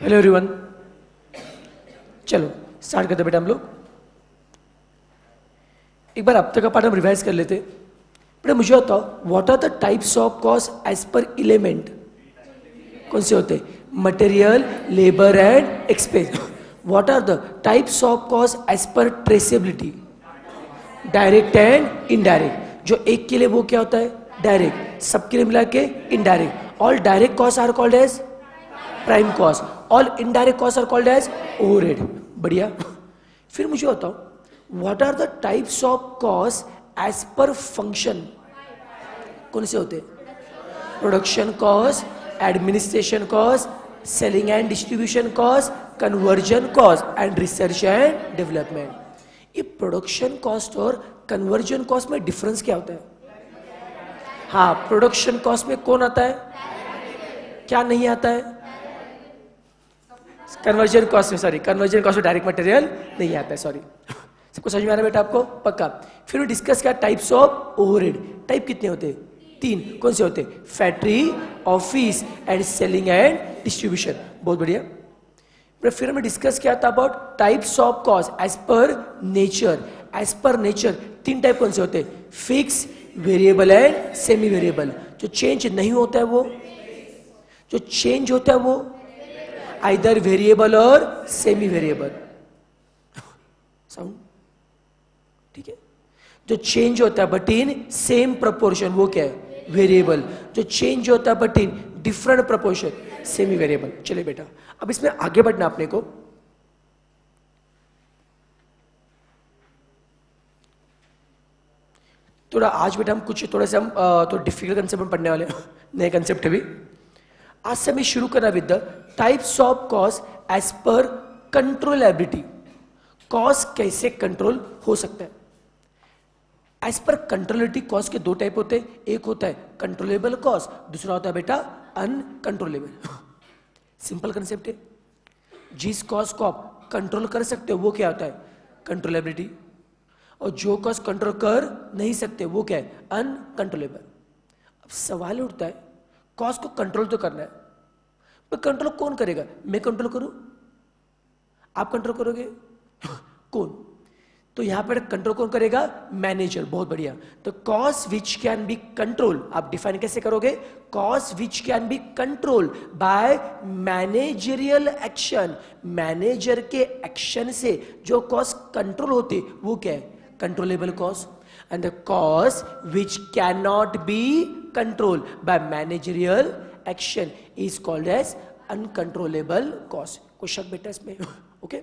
Hello everyone, चलो start करते बेटा। हम लोग एक बार अब तक का पार्ट हम रिवाइज कर लेते। बेटा मुझे बताओ, what are the types of cost as per element? कौन से होते? Material, labour and expense. What are the types of cost as per traceability? Direct and indirect. जो एक के लिए वो क्या होता है? डायरेक्ट। सबके लिए मिला के indirect. All direct cost are called as prime cost, all indirect cost are called as overhead. बढ़िया। फिर मुझे बताओ, what are the types of cost as per function? कौन से होते? Production cost, administration cost, selling and distribution cost, conversion cost and research and development. ये production cost और conversion cost में डिफरेंस क्या होता है? हाँ, प्रोडक्शन कॉस्ट में कौन आता है, क्या नहीं आता है? कन्वर्जन कॉस्ट में, सॉरी, कन्वर्जन कॉस्ट में डायरेक्ट मटेरियल नहीं आता है, सॉरी। सबको समझ में आ रहा है बेटा आपको? पक्का। फिर वो डिस्कस किया टाइप्स ऑफ ओवरहेड। टाइप कितने होते हैं? 3। कौन से होते? Factory, office and selling and distribution. बहुत बढ़िया। फिर हमने डिस्कस किया था about types of cost as per nature. As per nature 3 type कौन से होते? Fix, variable and semi variable. जो चेंज नहीं होता है वो, जो चेंज होता है वो आइदर वेरिएबल और सेमी वेरिएबल। साउंड ठीक है? जो चेंज होता है बट इन सेम प्रोपोर्शन वो क्या है? वेरिएबल। जो चेंज होता है but in different proportion, semi variable. चलिए बेटा, अब इसमें आगे बढ़ना अपने को। थोड़ा आज बेटा हम कुछ थोड़ा सा हम तो डिफिकल्ट कंसेप्ट में पढ़ने वाले हैं, नए कंसेप्ट भी। आज से हमें शुरू करना with the types of cost as per controllability. Cost कैसे कंट्रोल हो सकता है? एज पर कंट्रोलेबिलिटी कॉस्ट के 2 टाइप होते हैं। एक होता है कंट्रोलेबल कॉस्ट, दूसरा होता है बेटा अनकंट्रोलेबल। सिंपल कंसेप्ट है। जिस कॉस्ट को आप कंट्रोल कर सकते हो वो क्या होता है? कंट्रोलेबिलिटी। और जो कॉस्ट कंट्रोल कर नहीं सकते वो क्या है? अनकंट्रोलेबल। अब सवाल उठता है, कॉस्ट को कंट्रोल तो करना है, पर कंट्रोल कौन करेगा? मैं कंट्रोल करूं? आप कंट्रोल करोगे? कौन? तो यहां पर कंट्रोल कौन करेगा? मैनेजर। बहुत बढ़िया। तो cost which can be control, आप डिफाइन कैसे करोगे? Cost which can be control by managerial action. Manager के एक्शन से जो कॉस्ट कंट्रोल होती वो क्या है? Controllable cost. and the cost which cannot be controlled by managerial action is called as uncontrollable cost. कोई शक बेटा इसमें? ओके,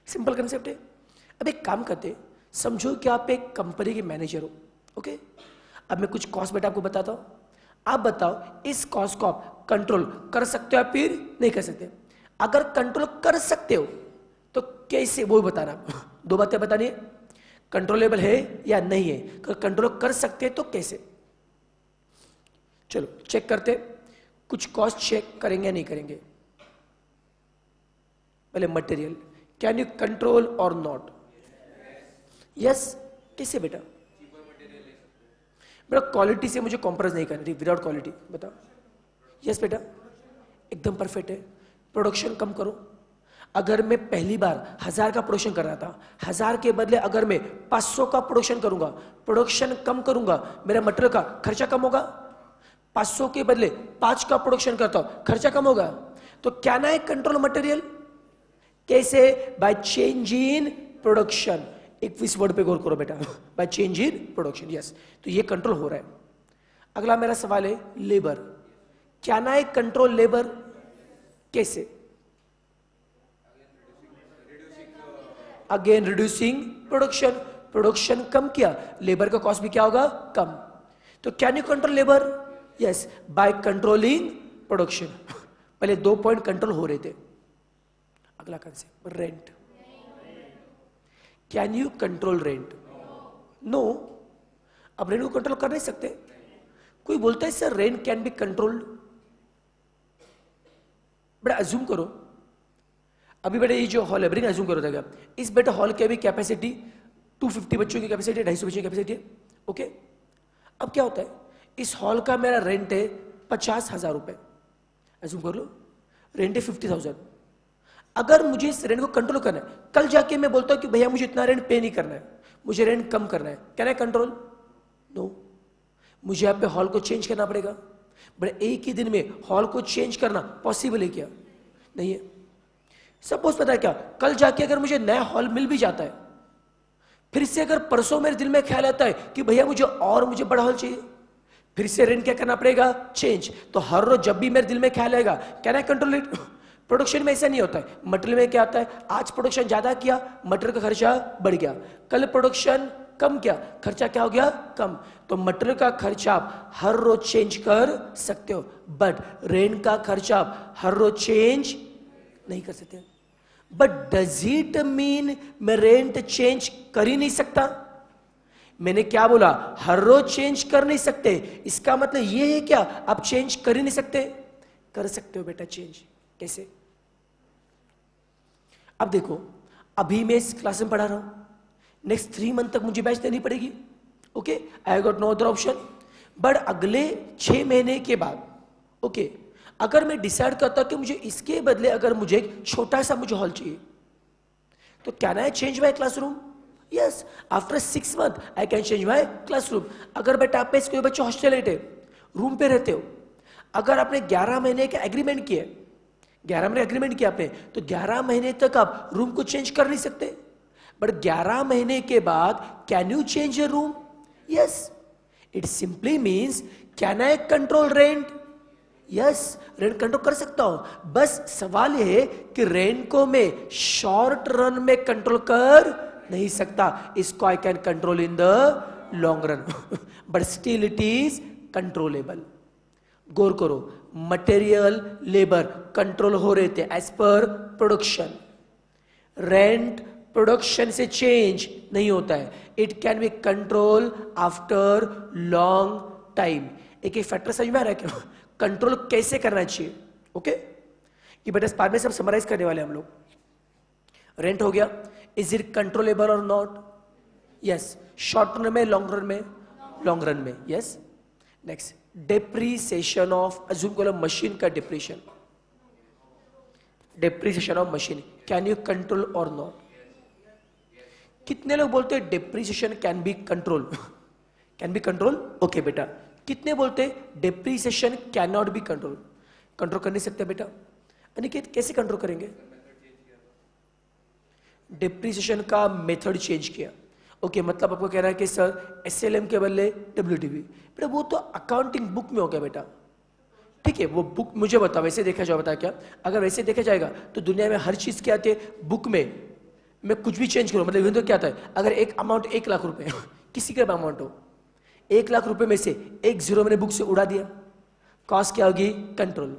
सिंपल कंसेप्ट है। अब एक काम करते, समझो कि आप एक कंपनी के मैनेजर हो। ओके, अब मैं कुछ कॉस्ट बेटा आपको बताता हूं। आप बताओ इस कॉस्ट को आप कंट्रोल कर सकते हो या फिर नहीं कर सकते? अगर कंट्रोल कर सकते हो तो कैसे, वो बताना। 2 बातें बतानी है, कंट्रोलेबल है या नहीं है। अगर कंट्रोल कर सकते हैं तो कैसे? चलो चेक करते, कुछ कॉस्ट चेक करेंगे या नहीं करेंगे। पहले मटेरियल, कैन यू कंट्रोल और नॉट? यस। कैसे बेटा? बेटा क्वालिटी से मुझे कॉम्प्रोमाइज नहीं करनी, विदाउट क्वालिटी। बताओ। यस बेटा, एकदम परफेक्ट है। प्रोडक्शन कम करो। अगर मैं पहली बार 1000 का प्रोडक्शन कर रहा था, 1000 के बदले अगर मैं 500 का प्रोडक्शन करूंगा, प्रोडक्शन कम करूंगा, मेरा मटेरियल का खर्चा कम होगा। 500 के बदले 5 का प्रोडक्शन करता हूं, खर्चा कम होगा। तो क्या ना है कंट्रोल मटेरियल? कैसे? By change in production. 21 word पे गौर करो बेटा, by change in production. Yes, तो ये कंट्रोल हो रहा है। अगला मेरा सवाल है लेबर। क्या ना है कंट्रोल लेबर? कैसे? Again reducing production. प्रोडक्शन कम किया, लेबर का कॉस्ट भी क्या होगा? कम। तो can you control labour? Yes, by controlling production. पहले 2 पॉइंट कंट्रोल हो रहे थे। अगला concept rent. Can you control rent? No. अब रेंट को कंट्रोल कर नहीं सकते। कोई बोलता है sir rent can be controlled. बड़ा अज्यूम करो, अभी बेटा ये जो हॉल है, ब्रिंग अज्यूम करो था, इस बेटा हॉल की अभी कैपेसिटी 250 बच्चों की कैपेसिटी, 250 बच्चों की कैपेसिटी है। ओके, अब क्या होता है, इस हॉल का मेरा रेंट है 50,000 रुपए, अज्यूम कर लो। रेंट है 50,000। अगर मुझे इस रेंट को कंट्रोल करना है, कल जाके मैं बोलता हूं कि भैया मुझे इतना रेंट पे नहीं करना है, मुझे रेंट कम करना है, कैन आई कंट्रोल? नो। मुझे यहाँ पे हॉल को चेंज करना पड़ेगा। बट एक ही दिन में हॉल को चेंज करना पॉसिबल है क्या? नहीं है। सपोज पता है क्या, कल जाके अगर मुझे नया हॉल मिल भी जाता है, फिर से अगर परसों मेरे दिल में ख्याल आता है कि भैया मुझे बड़ा हॉल चाहिए, फिर से रेंट क्या करना पड़ेगा? चेंज। तो हर रोज जब भी मेरे दिल में ख्याल आएगा, can I control it? Production में ऐसा नहीं होता है। मटेरियल में क्या आता है, आज प्रोडक्शन ज्यादा किया, मटेरियल का खर्चा बढ़ गया, कल प्रोडक्शन कम किया, खर्चा क्या हो गया? कम। तो मटेरियल का खर्चा आप हर रोज चेंज कर सकते हो, बट रेंट का खर्चा आप हर रोज चेंज नहीं कर सकते। बट डज इट मीन मैं रेंट चेंज कर ही नहीं सकता? मैंने क्या बोला? हर रोज चेंज कर नहीं सकते। इसका मतलब ये है क्या, आप चेंज कर ही नहीं सकते? कर सकते हो बेटा चेंज। कैसे? अब देखो, अभी मैं इस क्लास में पढ़ा रहा हूं, नेक्स्ट 3 मंथ तक मुझे बैच देनी पड़ेगी, okay, I got no other option. But अगले 6 महीने के बाद, ओके, अगर मैं डिसाइड करता कि मुझे इसके बदले अगर मुझे एक छोटा सा मुझे हॉल चाहिए, तो can I change my classroom? Yes, after 6 month I can change my classroom. अगर बेटा आप कोई बच्चे हॉस्टल है, रूम पे रहते हो, अगर आपने 11 महीने का एग्रीमेंट किया, 11 महीने एग्रीमेंट किया आपने, तो 11 महीने तक आप रूम को चेंज कर नहीं सकते। बट 11 महीने के बाद can you change your room? Yes, it simply means can I control rent? Yes, rent control कर सकता हूं। बस सवाल यह है कि रेंट को मैं शॉर्ट रन में कंट्रोल कर नहीं सकता, इसको I can control in the long run, but still it is controllable. गौर करो, मटेरियल लेबर कंट्रोल हो रहे थे as per production, rent production से चेंज नहीं होता है, it can be control after long time. एक एक फैक्टर समझ में आ रहा है क्या? कंट्रोल कैसे करना चाहिए, ओके? ये बेटा इस पार्ट में सब समराइज करने वाले हम लोग। रेंट हो गया, इज इट कंट्रोलेबल और नॉट? यस। शॉर्ट रन में, लॉन्ग रन में? लॉन्ग रन में, yes. Next, depreciation of, assume करो मशीन का depreciation, depreciation of machine, can you control और नॉट? कितने लोग बोलते हैं depreciation can be control? Can be control, okay बेटा। कितने बोलते हैं depreciation can not be control? Control कर नहीं सकते बेटा। अनिकेत कैसे कंट्रोल करेंगे? डेप्रीसिएशन का मेथड चेंज किया, ओके, मतलब आपको कह रहा है कि सर एसएलएम के बदले डब्ल्यूटीवी, बेटा वो तो अकाउंटिंग बुक में हो गया बेटा, ठीक है, वो बुक मुझे बताओ, वैसे देखा जाए, बता क्या? अगर वैसे देखा जाएगा तो दुनिया में हर चीज क्या आती है बुक में, मैं कुछ भी चेंज करूं, मतलब इवन तो क्या आता है, अगर एक अमाउंट 1 लाख रुपए किसी का अमाउंट हो, 1 लाख रुपए में से एक जीरो मैंने बुक से उड़ा दिया, कॉस्ट क्या होगी? कंट्रोल।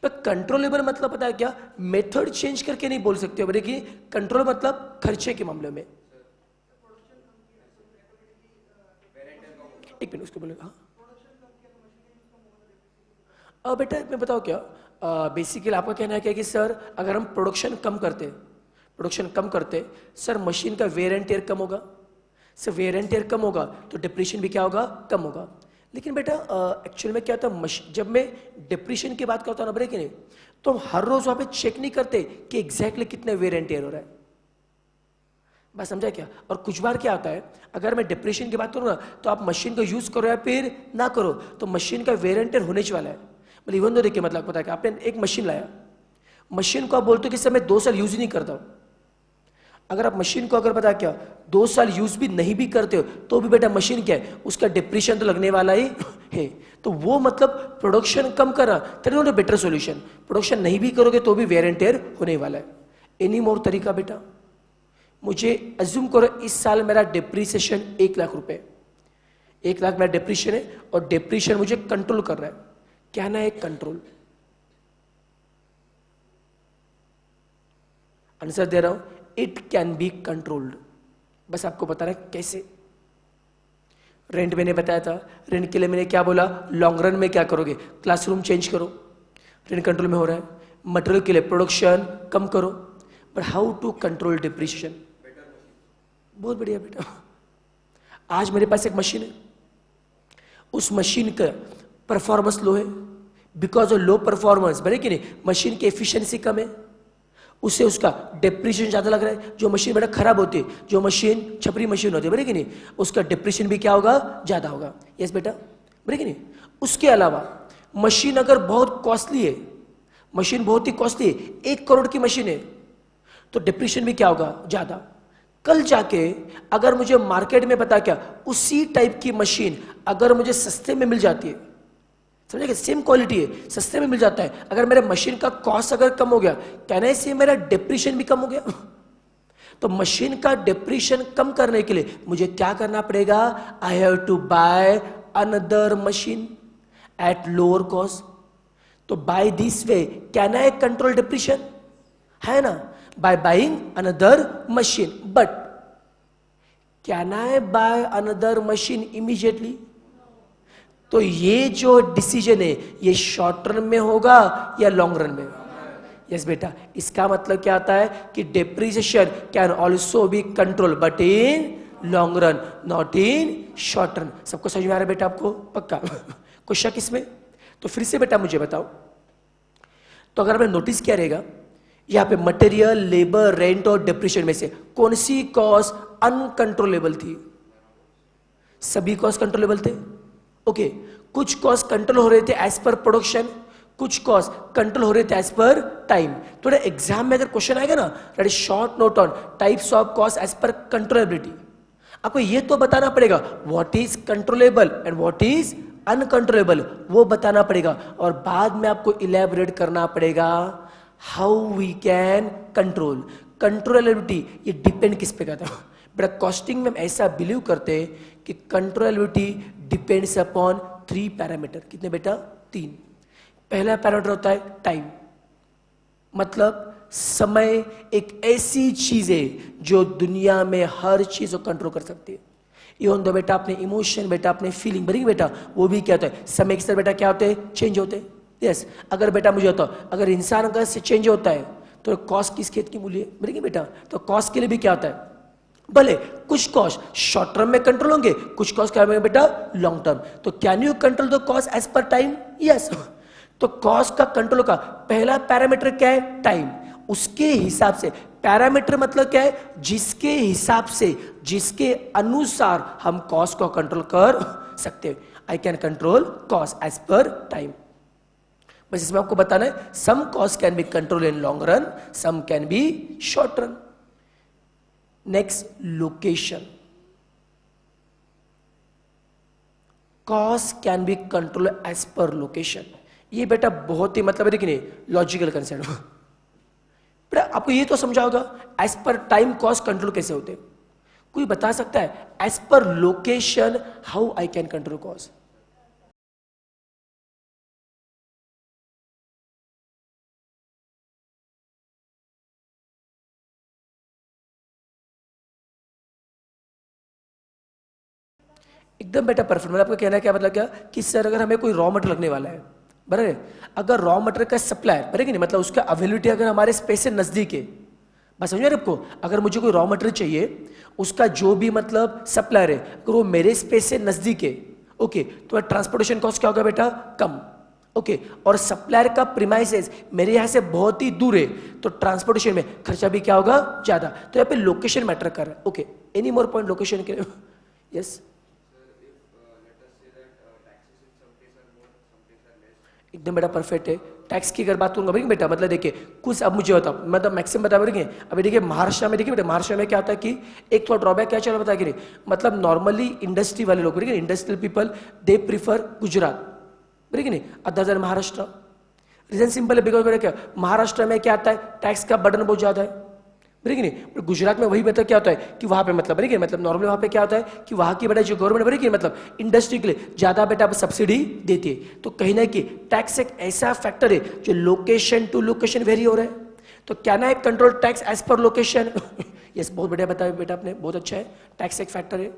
पर कंट्रोलेबल मतलब पता है क्या? मेथड चेंज करके नहीं बोल सकते हो, बोले कि कंट्रोल मतलब खर्चे के मामले में। एक मिनट, उसको बोलेगा। अब बेटा मैं बताओ क्या, बेसिकली आपका कहना है क्या कि सर अगर हम प्रोडक्शन कम करते सर मशीन का वेयर एंड टेयर कम होगा, सर वेयर एंड टेयर कम होगा तो डिप्रीशिएशन भी क्या होगा? कम होगा। लेकिन बेटा एक्चुअल में क्या होता है, जब मैं डिप्रीशिएशन की बात करता हूँ ना ब्रेक नहीं, तो हम हर रोज वहां पे चेक नहीं करते कि एग्जैक्टली कितने वेयर एंड टेयर हो रहा है, बात समझा क्या? और कुछ बार क्या होता है, अगर मैं डिप्रेशन की बात करूँ ना, तो आप मशीन को यूज करो या फिर ना करो, तो मशीन का वेयर एंड टेयर होने वाला है। मतलब इवन तो देखिए, मतलब पता है कि आपने एक मशीन लाया, मशीन को आप बोलते हो कि सर मैं 2 साल यूज ही नहीं करता हूं। अगर आप मशीन को अगर पता क्या 2 साल यूज भी नहीं भी करते हो, तो भी बेटा मशीन क्या है, उसका डिप्रेशन तो लगने वाला ही है। तो वो मतलब प्रोडक्शन कम करना, that is not a better solution. Production नहीं भी करोगे तो भी वेयर एंड टेयर होने वाला है। एनी मोर तरीका बेटा? मुझे अज्यूम करो इस साल मेरा डिप्रीसिएशन 1 लाख रुपए, 1 लाख मेरा डिप्रीशिएशन है और डिप्रीशिएशन मुझे कंट्रोल कर रहा है, क्या ना है कंट्रोल? आंसर दे रहा हूं, इट कैन बी कंट्रोल्ड। बस आपको बता रहा है कैसे। रेंट मैंने बताया था, रेंट के लिए मैंने क्या बोला, लॉन्ग रन में क्या करोगे, क्लासरूम चेंज करो, रेंट कंट्रोल में हो रहा है। मटेरियल के लिए प्रोडक्शन कम करो, but how to control depreciation? बहुत बढ़िया बेटा, आज मेरे पास एक मशीन है, उस मशीन का परफॉर्मेंस लो है, बिकॉज ऑफ लो परफॉर्मेंस, बड़े कि नहीं, मशीन की एफिशिएंसी कम है, उससे उसका डिप्रिशिएशन ज्यादा लग रहा है। जो मशीन बेटा खराब होती है, जो मशीन छपरी मशीन होती है, बड़े कि नहीं, उसका डिप्रिशिएशन भी क्या होगा, ज्यादा होगा। यस बेटा, बड़े कि नहीं। उसके अलावा मशीन अगर बहुत कॉस्टली है, मशीन बहुत ही कॉस्टली है, 1 करोड़ की मशीन है, तो डिप्रिशिएशन भी क्या होगा, ज्यादा। कल जाके अगर मुझे मार्केट में पता क्या उसी टाइप की मशीन अगर मुझे सस्ते में मिल जाती है, समझे, सेम क्वालिटी है, सस्ते में मिल जाता है, अगर मेरे मशीन का कॉस्ट अगर कम हो गया, कहना है से मेरा डिप्रिशिएशन भी कम हो गया। तो मशीन का डिप्रिशिएशन कम करने के लिए मुझे क्या करना पड़ेगा, I have to buy another machine at lower cost. तो by this way can I control depreciation, है ना, by buying another machine. But can I buy another machine immediately? तो ये जो डिसीजन है ये शॉर्ट टर्म में होगा या लॉन्ग रन में? यस बेटा, इसका मतलब क्या आता है कि depreciation can also be control but in long run, not in short run. सबको समझ में आ रहा है बेटा आपको, पक्का? कोई शक इसमें? तो फिर से बेटा मुझे बताओ, तो अगर आपने नोटिस किया रहेगा यहां पे मटेरियल, लेबर, रेंट और डिप्रिशिएशन में से कौन सी कॉस्ट अनकंट्रोलेबल थी? सभी कॉस्ट कंट्रोलेबल थे। ओके, कुछ कॉस्ट कंट्रोल हो रहे थे एज पर प्रोडक्शन, कुछ कॉस्ट कंट्रोल हो रहे थे एज पर टाइम। थोड़ा एग्जाम में अगर क्वेश्चन आएगा ना, that is short note on types of cost as per controllability, आपको ये तो बताना पड़ेगा what is controllable and what is uncontrollable, वो बताना पड़ेगा, और बाद में आपको इलेबोरेट करना पड़ेगा how we can control. Controllability ये डिपेंड किस पे करता है बेटा? कॉस्टिंग में हम ऐसा बिलीव करते हैं कि कंट्रोलेबिलिटी डिपेंड्स अपॉन 3 पैरामीटर। कितने बेटा? 3। पहला पैरामीटर होता है टाइम, मतलब समय एक ऐसी चीज है जो दुनिया में हर चीज को कंट्रोल कर सकती है। इवन दो बेटा अपने इमोशन, बेटा अपने फीलिंग, बड़ी बेटा वो भी क्या होता है, समय के साथ बेटा क्या होते हैं, चेंज होते हैं। यस, अगर बेटा मुझे बताओ, अगर इंसान अगर से चेंज होता है तो कॉस्ट किस खेत की मूल्य है, बड़ी बेटा? तो कॉस्ट के लिए भी क्या होता है, भले कुछ कॉस्ट शॉर्ट टर्म में कंट्रोल होंगे, कुछ कॉस्ट क्या होंगे बेटा, लॉन्ग टर्म। तो can you control the cost as per time? Yes. तो कॉस्ट का कंट्रोल का पहला पैरामीटर क्या है, टाइम। उसके हिसाब से, पैरामीटर मतलब क्या है, जिसके हिसाब से, जिसके अनुसार हम कॉस्ट को कंट्रोल कर सकते हैं। I can control cost as per time. बस इसमें आपको बताना है some cost can be control in long run, some can be short run. Next, location. Cost can be control as per location. ये बेटा बहुत ही मतलब है कि नहीं, लॉजिकल कंसेप्ट। बेटा आपको ये तो समझा होगा as per time cost control कैसे होते हैं? कोई बता सकता है as per location how I can control cost? एकदम बेटा परफेक्ट। मतलब आपका कहना क्या मतलब क्या कि सर अगर हमें कोई रॉ मटेरियल लगने वाला है, बराबर है, अगर रॉ मटेरियल का सप्लाई, बराबर कि नहीं, मतलब उसका अवेलेबिलिटी अगर हमारे स्पेस से नजदीक है, बस समझ रहे आपको, अगर मुझे कोई रॉ मटेरियल चाहिए, उसका जो भी मतलब सप्लायर है अगर वो मेरे स्पेस से नजदीक है, ओके, तो ट्रांसपोर्टेशन कॉस्ट क्या होगा बेटा, कम। ओके, और सप्लायर का प्रीमाइसेस मेरे यहां से बहुत ही दूर है, तो ट्रांसपोर्टेशन में खर्चा भी क्या होगा, ज्यादा। तो यहाँ पे लोकेशन मैटर कर रहा है। Okay, any more point location के? यस, एकदम बेटा परफेक्ट है। टैक्स की अगर बात करूंगा भाई बेटा, मतलब देखिए कुछ, अब मुझे बताओ, मतलब मैक्सिमम बता रहे अभी देखिए महाराष्ट्र में, देखिए बेटा महाराष्ट्र में क्या होता है कि एक तो ड्रॉबैक क्या चलो बता कि नहीं, मतलब नॉर्मली इंडस्ट्री वाले लोग, industrial people they prefer Gujarat, बड़ी कि नहीं, other than Maharashtra. Reason simple है, बिकॉज क्या महाराष्ट्र में क्या आता है, टैक्स का बर्डन बहुत ज्यादा है, बड़ी कि नहीं। गुजरात में वही बेहतर क्या होता है कि वहां पे मतलब बड़ी मतलब नॉर्मली वहां पे क्या होता है कि वहां की बेटा जो गवर्नमेंट बड़ी की मतलब इंडस्ट्री के लिए ज्यादा बेटा सब्सिडी देती है। तो कहीं ना कहीं टैक्स एक ऐसा फैक्टर है जो लोकेशन टू लोकेशन वेरी हो रहा है। तो क्या ना एक control tax as per location? Yes, बहुत बढ़िया बताया बेटा आपने, बहुत अच्छा है, टैक्स एक फैक्टर है।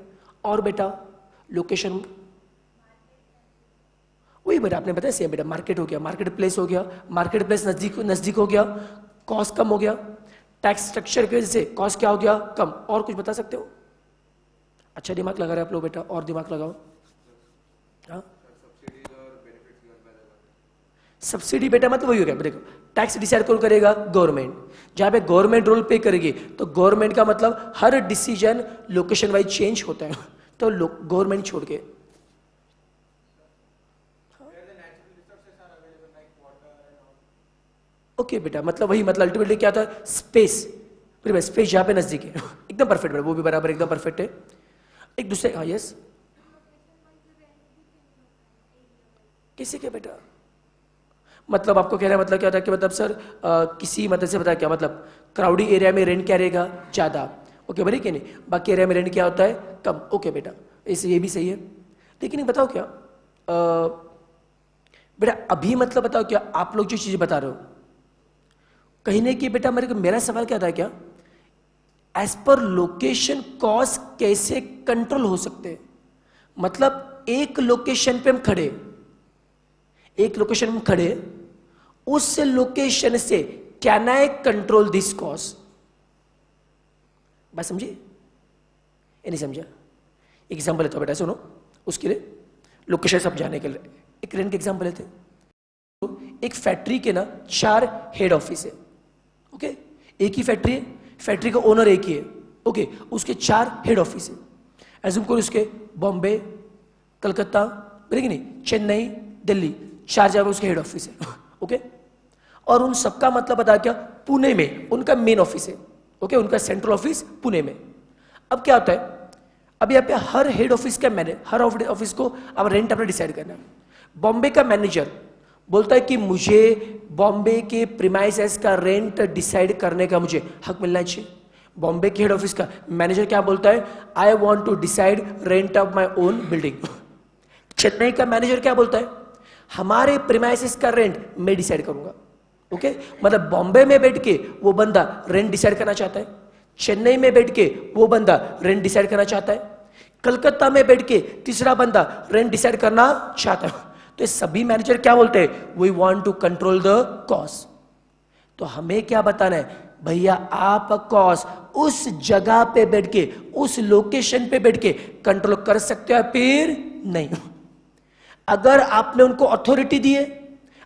और बेटा लोकेशन वही बेटा आपने बताया सेम बेटा, मार्केट हो गया, मार्केट प्लेस हो गया, मार्केट प्लेस नजदीक नजदीक हो गया, कॉस्ट कम हो गया, टैक्स स्ट्रक्चर की वजह से कॉस्ट क्या हो गया, कम। और कुछ बता सकते हो? अच्छा दिमाग लगा रहे आप लोग बेटा, और दिमाग लगाओ। हाँ, सब्सिडी बेटा मतलब वही हो गया, देखो टैक्स डिसाइड कौन करेगा? गवर्नमेंट। जहां पे गवर्नमेंट रोल पे करेगी तो गवर्नमेंट का मतलब हर डिसीजन लोकेशन वाइज चेंज होता है, तो गवर्नमेंट छोड़ के ओके बेटा, मतलब वही, मतलब अल्टीमेटली क्या था? स्पेस, स्पेस जहां पे नजदीक है एकदम परफेक्ट बेटा, वो भी बराबर एकदम परफेक्ट है। एक दूसरे, हाँ यस, किसी के बेटा मतलब आपको कह रहा है मतलब क्या होता है कि मतलब सर किसी मतलब से बता क्या मतलब क्राउडी एरिया में रेंट क्या रहेगा? ज़्यादा, ओके बड़ी कि नहीं, बाकी एरिया में रेंट क्या होता है? कम, ओके बेटा, इसे ये भी सही है। लेकिन ये बताओ क्या बेटा अभी मतलब बताओ क्या आप लोग जो चीज़ बता रहे हो कहीं नहीं कि बेटा मेरा सवाल क्या था क्या, एज पर लोकेशन कॉस्ट कैसे कंट्रोल हो सकते हैं? मतलब एक लोकेशन पे हम खड़े, एक लोकेशन में खड़े, उस लोकेशन से can I control this cost? बात समझिए ये नहीं समझा? एग्जाम्पल लेता हूं बेटा, सुनो, उसके लिए लोकेशन समझाने के लिए एक रेंट के एग्जाम्पल लेते। एक फैक्ट्री के ना 4 हेड ऑफिस है, ओके, एक ही फैक्ट्री है, फैक्ट्री का ओनर एक ही है, ओके, उसके 4 हेड ऑफिस है। एज्यूम करो उसके बॉम्बे, कलकत्ता, बल्कि नहीं, चेन्नई, दिल्ली, 4 जगह उसके हेड ऑफिस है, ओके। और उन सबका मतलब बता क्या? पुणे में उनका मेन ऑफिस है, ओके, उनका सेंट्रल ऑफिस पुणे में। अब क्या होता है, अब यहाँ पे हर हेड ऑफिस का हर ऑफिस को अब रेंट अपने डिसाइड करना है। बॉम्बे का मैनेजर बोलता है कि मुझे बॉम्बे के प्रीमाइसेस का रेंट डिसाइड करने का मुझे हक मिलना चाहिए। बॉम्बे के हेड ऑफिस का मैनेजर क्या बोलता है? I want to decide rent of my own building. Chennai का मैनेजर क्या बोलता है? हमारे प्रीमाइसेस का रेंट मैं डिसाइड करूंगा, ओके। मतलब बॉम्बे में बैठ के वो बंदा रेंट डिसाइड करना चाहता है, चेन्नई में बैठ के वो बंदा रेंट डिसाइड करना चाहता है, कलकत्ता में बैठ के तीसरा बंदा रेंट डिसाइड करना चाहता है। तो ये सभी मैनेजर क्या बोलते हैं? We want to control the cost. तो हमें क्या बताना है? भैया आप कॉस्ट उस जगह पे बैठ के, उस लोकेशन पे बैठ के कंट्रोल कर सकते हो फिर नहीं। अगर आपने उनको अथॉरिटी दिए,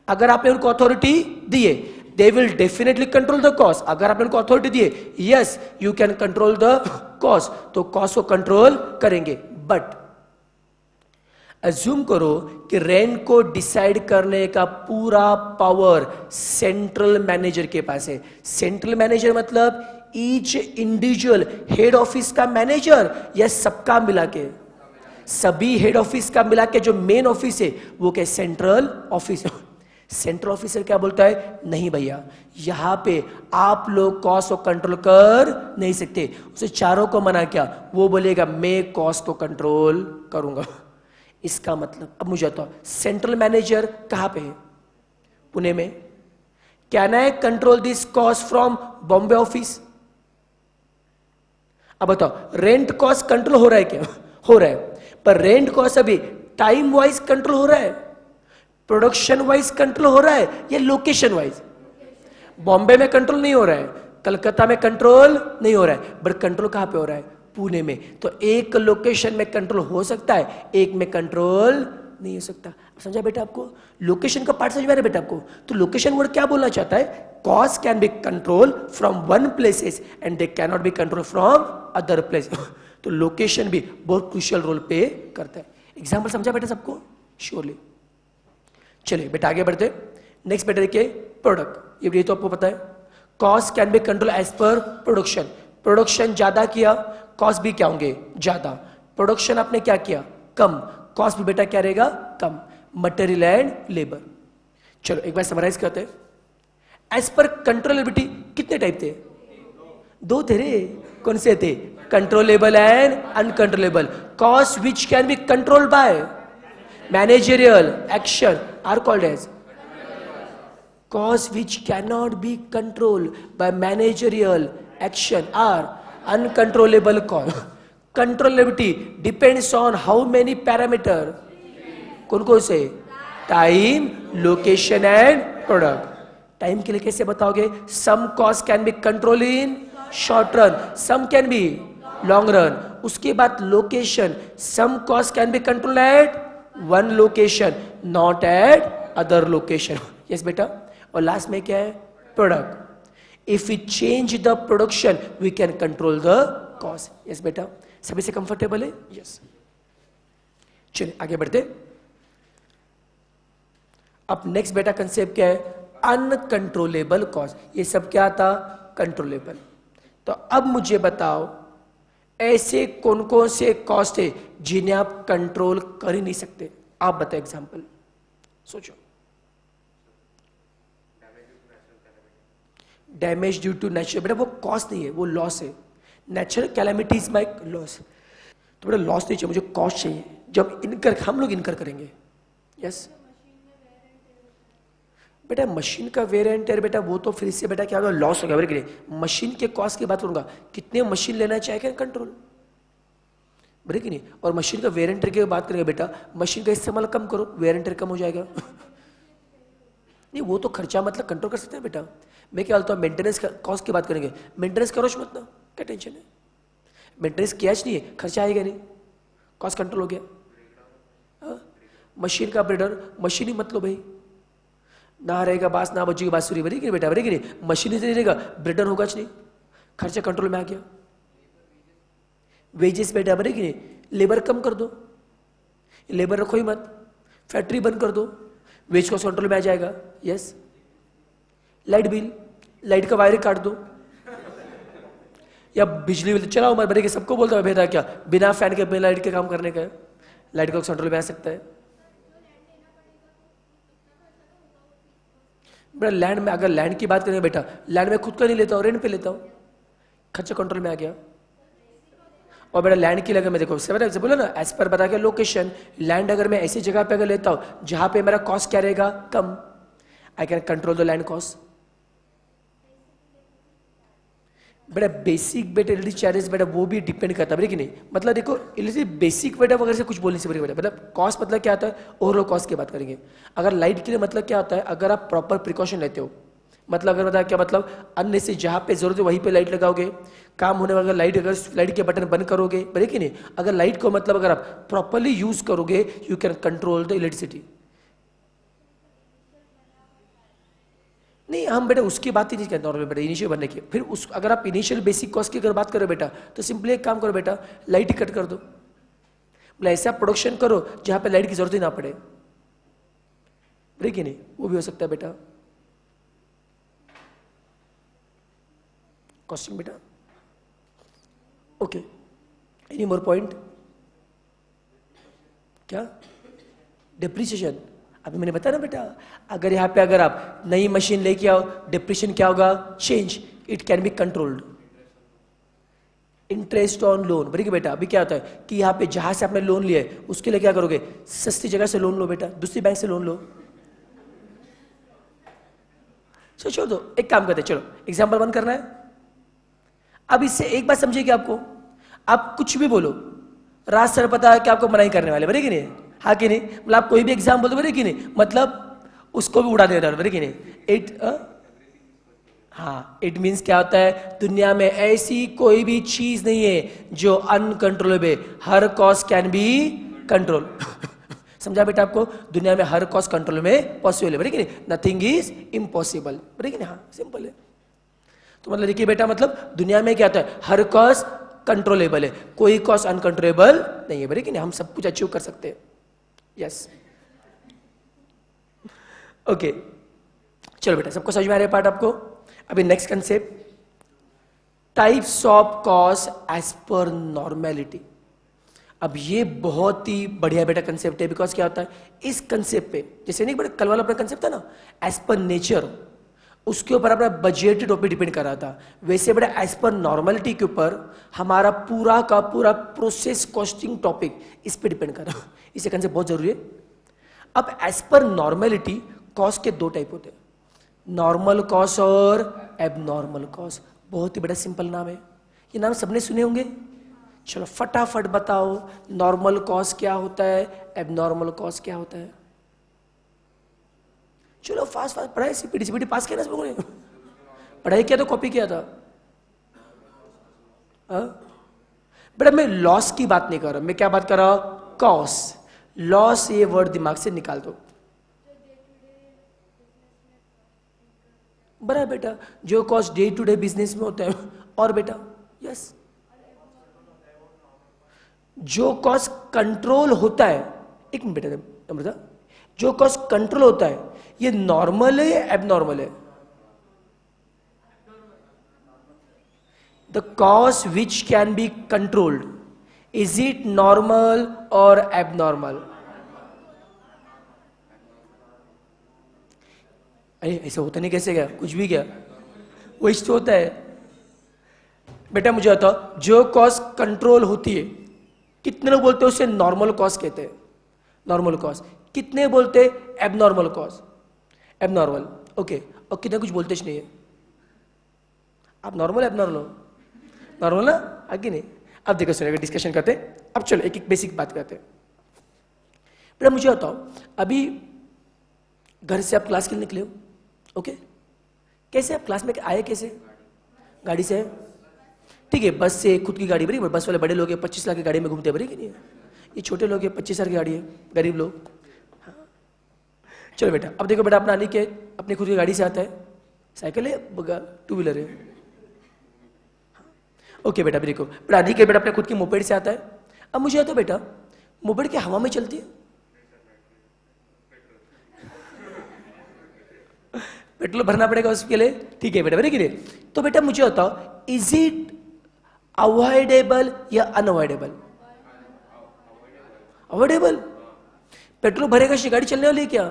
अगर आपने उनको अथॉरिटी दिए, they will definitely control the cost. अगर आपने उनको अथॉरिटी दिए, yes you can control the cost, तो कॉस्ट को कंट्रोल करेंगे। बट अज्यूम करो कि रेंट को डिसाइड करने का पूरा पावर सेंट्रल मैनेजर के पास है। सेंट्रल मैनेजर मतलब ईच इंडिविजुअल हेड ऑफिस का मैनेजर, या सबका मिला के? सभी हेड ऑफिस का मिला के जो मेन ऑफिस है वो क्या? Central office. सेंट्रल ऑफिसर क्या बोलता है? नहीं भैया, यहां पे आप लोग कॉस्ट को कंट्रोल कर नहीं सकते। उसे चारों को मना किया, वो बोलेगा मैं कॉस्ट को कंट्रोल करूंगा। इसका मतलब अब मुझे बताओ, सेंट्रल मैनेजर कहां पे है? पुणे में। Can I control this cost from Bombay office? अब बताओ रेंट कॉस्ट कंट्रोल हो रहा है क्या? हो रहा है, पर रेंट कॉस्ट अभी टाइम वाइज कंट्रोल हो रहा है, प्रोडक्शन वाइज कंट्रोल हो रहा है, या लोकेशन वाइज? बॉम्बे में कंट्रोल नहीं हो रहा है, कलकत्ता में कंट्रोल नहीं हो रहा है, बट कंट्रोल कहां पे हो रहा है? पुणे में। तो एक लोकेशन में कंट्रोल हो सकता है, एक में कंट्रोल नहीं हो सकता। समझा बेटा आपको? लोकेशन का पार्ट समझ में आ रहा है बेटा आपको? तो लोकेशन वर्ड क्या बोलना चाहता है? Cost can be control from one places and they can not be control from other place. तो लोकेशन भी बहुत क्रूशियल रोल पे करता है। एग्जाम्पल समझा बेटा सबको? श्योरली। चलिए बेटा आगे बढ़ते। नेक्स्ट बेटा देखिए, प्रोडक्ट। ये तो आपको पता है, cost can be control as per production. Production ज्यादा किया, कॉस्ट भी क्या होंगे? ज्यादा। प्रोडक्शन आपने क्या किया? कम, कॉस्ट भी बेटा क्या रहेगा? कम। Material and labour. चलो एक बार समराइज करते हैं। एज पर कंट्रोलेबिलिटी कितने टाइप थे? 2 थे रे। कौन से थे? Controllable and uncontrollable. Cost which can be controlled by managerial action are called as costs which cannot be controlled by managerial action are uncontrollable cost. Controllability depends on how many parameter? कौन कौन से? Time, location and product. Time के लिए कैसे बताओगे? Some cost can be control in short run, some can be long run. उसके बाद location, some cost can be control at one location, not at other location. Yes बेटा, और last में क्या है, product. If we change the production we can control the cost. Yes बेटा, सभी से कंफर्टेबल है? यस। चलिए आगे बढ़ते। अब नेक्स्ट बेटा कंसेप्ट क्या है, अनकंट्रोलेबल कॉस्ट। ये सब क्या था, कंट्रोलेबल। तो अब मुझे बताओ ऐसे कौन कौन से कॉस्ट है जिन्हें आप कंट्रोल कर ही नहीं सकते? आप बताओ एग्जांपल, सोचो। डैमेज ड्यू टू नेचुरल, बेटा वो कॉस्ट नहीं है, वो लॉस है। Natural calamities my loss. तो बेटा लॉस नहीं चाहिए, मुझे कॉस्ट चाहिए जब इनकर हम लोग इनकर करेंगे। यस बेटा, मशीन का वेयर एंड टेयर बेटा वो तो फिर इससे बेटा क्या होगा, लॉस होगा। बड़े मशीन के कॉस्ट की बात करूंगा, कितने मशीन लेना चाहिए कंट्रोल, बड़े कि नहीं। और मशीन का वेयर एंड टेयर की बात करेंगे बेटा, मशीन का इस्तेमाल कम करो, वेयर एंड टेयर कम हो जाएगा। नहीं वो तो खर्चा मतलब कंट्रोल कर सकते हैं बेटा। मैं क्या बोलता हूँ, मेंटेनेंस कॉस्ट की बात करेंगे, मेंटेनेंस करो मत ना, क्या टेंशन है, मेंटेनेंस कैश नहीं है, खर्चा आएगा नहीं, कॉस्ट कंट्रोल हो गया। मशीन का ब्रेडर, मशीन ही मतलब भाई, ना रहेगा बास ना बजेगी बांसुरी, बनेगी बेटा, बनेगी नहीं। मशीन से नहीं रहेगा, ब्रेडर होगा नहीं, खर्चा कंट्रोल में आ गया। वेजेस बेटा बनेगी नहीं, लेबर कम कर दो, लेबर रखो ही मत, फैक्ट्री बंद कर दो, वेज कॉस्ट कंट्रोल में आ जाएगा। यस। लाइट बिल, लाइट का वायर काट दो, या बिजली बिल चलाओ मत, बनेगी। सबको बोलता है बेटा क्या, बिना फैन के बिना लाइट के काम करने का, लाइट का कंट्रोल में आ सकता है। बेटा लैंड में, अगर लैंड की बात करें बेटा, लैंड में खुद का नहीं लेता हूँ, रेंट पे लेता हूँ, खर्चा कंट्रोल में आ गया। और बेटा लैंड की लगे मैं देखो से बोला ना, एज पर बता के लोकेशन, लैंड अगर मैं ऐसी जगह पे अगर लेता हूँ जहां पे मेरा कॉस्ट क्या रहेगा, कम, I can control the land cost. बेटा बेसिक बेटा इलेक्ट्रिक चार्जेस बेटा वो भी डिपेंड करता है, कि नहीं। मतलब देखो इलेक्ट्रिक बेसिक बेटा वगैरह से कुछ बोल नहीं सकते बेटा। मतलब कॉस्ट मतलब क्या होता है, ओवरऑल कॉस्ट की बात करेंगे। अगर लाइट के लिए मतलब क्या होता है, अगर आप प्रॉपर प्रिकॉशन लेते हो, मतलब अगर बता क्या मतलब, अन्य से जहां पे जरूरत है वहीं पे लाइट लगाओगे, काम होने वाला लाइट, अगर लाइट के बटन बंद करोगे, बड़े कि नहीं। अगर लाइट को मतलब अगर आप प्रॉपरली यूज करोगे, you can control the electricity. नहीं हम बेटा उसकी बात ही नहीं करते नॉर्मल बेटा, इनिशियल बनने की। फिर उस अगर आप इनिशियल बेसिक कॉस्ट की अगर बात करो बेटा, तो सिंपली एक काम करो बेटा, लाइट कट कर दो, मतलब ऐसा प्रोडक्शन करो जहां पे लाइट की जरूरत ही ना पड़े, बड़े कि नहीं, वो भी हो सकता है बेटा। कॉस्टिंग बेटा, ओके। Any more point? क्या डिप्रिसिएशन, अभी मैंने बताया ना बेटा, अगर यहाँ पे अगर आप नई मशीन लेके आओ, डिप्रिसिएशन क्या होगा, change, it can be controlled. Interest on loan, बड़ी बेटा अभी क्या होता है कि यहाँ पे जहां से आपने लोन लिया है उसके लिए क्या करोगे, सस्ती जगह से लोन लो बेटा, दूसरी बैंक से लोन लो। छोड़ दो, एक काम करते चलो, एग्जाम्पल 1 करना है। अब इससे एक बात समझिए कि आपको, आप कुछ भी बोलो, राज सर पता है कि आपको मना ही करने वाले, बड़े कि नहीं, हाँ कि नहीं। मतलब आप कोई भी एग्जाम बोलो, बड़े कि नहीं, मतलब उसको भी उड़ा देना, बड़े कि नहीं। हाँ, इट मीन्स क्या होता है, दुनिया में ऐसी कोई भी चीज नहीं है जो uncontrollable, her cost can be control. समझा बेटा आपको, दुनिया में हर कॉस्ट कंट्रोल में पॉसिबल है, बड़े कि नहीं, नथिंग इज इम्पॉसिबल, बड़े कि नहीं, हाँ सिंपल है। तो मतलब देखिए बेटा, मतलब दुनिया में क्या होता है, हर कॉस्ट कंट्रोलेबल है, कोई कॉस्ट अनकंट्रोलेबल नहीं है, बड़े कि नहीं, हम सब कुछ अचीव कर सकते हैं। Yes, okay. चलो बेटा, सबको समझ में आ रहा है पार्ट आपको। अभी next concept, types of cost as per normality. अब ये बहुत ही बढ़िया बेटा कंसेप्ट है, बिकॉज क्या होता है इस कंसेप्ट पे, जैसे नहीं बेटा कल वाला अपना कंसेप्ट था ना, एज पर नेचर, उसके ऊपर अपना बजट टॉपिक डिपेंड कर रहा था। वैसे बेटा एज पर नॉर्मेलिटी के ऊपर हमारा पूरा का पूरा प्रोसेस कॉस्टिंग टॉपिक इस पे डिपेंड कर रहा है, इसे कंसेप्ट बहुत जरूरी है। अब एज पर नॉर्मेलिटी कॉस्ट के 2 टाइप होते हैं, नॉर्मल कॉस्ट और एबनॉर्मल कॉस्ट। बहुत ही बड़ा सिंपल नाम है, ये नाम सबने सुने होंगे। चलो फटाफट बताओ, नॉर्मल कॉस्ट क्या होता है, एबनॉर्मल कॉस्ट क्या होता है। चलो फास्ट फास्ट पढ़ाई, सीपीटी पास किया ना सब लोगों ने, पढ़ाई किया तो कॉपी किया था। बेटा मैं लॉस की बात नहीं कर रहा, मैं क्या बात कर रहा हूं, कॉस्ट। लॉस ये वर्ड दिमाग से निकाल दो। बड़ा है बेटा, जो cost day to day business में होता है। और बेटा यस, जो कॉस्ट कंट्रोल होता है, एक मिनट बेटा अमृता, जो कॉस्ट कंट्रोल होता है ये नॉर्मल है या एबनॉर्मल है? The cost which can be controlled, is it normal और एबनॉर्मल? अरे ऐसा होता नहीं, कैसे क्या, कुछ भी क्या, वही तो होता है बेटा। मुझे बताओ, जो कॉस्ट कंट्रोल होती है, कितने लोग बोलते हैं उसे नॉर्मल कॉस्ट कहते हैं? Normal cost. कितने बोलते हैं एबनॉर्मल कॉस्ट? Abnormal, okay. और कितने कुछ बोलते नहीं है? आप नॉर्मल एबनॉर्मल हो? नॉर्मल ना, आगे नहीं। अब देखो सुनिए, डिस्कशन करते हैं। अब चलो एक एक बेसिक बात करते हैं। बेटा मुझे बताओ, अभी घर से आप क्लास के लिए निकले हो, ओके? कैसे आप क्लास में आए, कैसे? गाड़ी से? ठीक है, बस से, खुद की गाड़ी, बड़ी बस वाले बड़े लोग हैं 25 लाख की गाड़ी में घूमते, बड़ी कि नहीं है? ये छोटे लोग हैं 25,000 की गाड़ी है, गरीब लोग। हाँ। चलो बेटा, अब देखो बेटा, अपना आने के अपनी खुद की गाड़ी से आता है, साइकिल है, टू व्हीलर है, ओके बेटा। देखो बेटा, आने के बेटा अपने खुद की मोपेड से आता है। अब मुझे आता बेटा, मोपेड की हवा में चलती है, पेट्रोल भरना पड़ेगा उसके लिए, ठीक है बेटा, कि नहीं? तो बेटा मुझे बताओ, इज इट अवॉइडेबल या अनअवॉइडेबल? अवॉइडेबल। पेट्रोल भरेगा गाड़ी चलने वाली है क्या?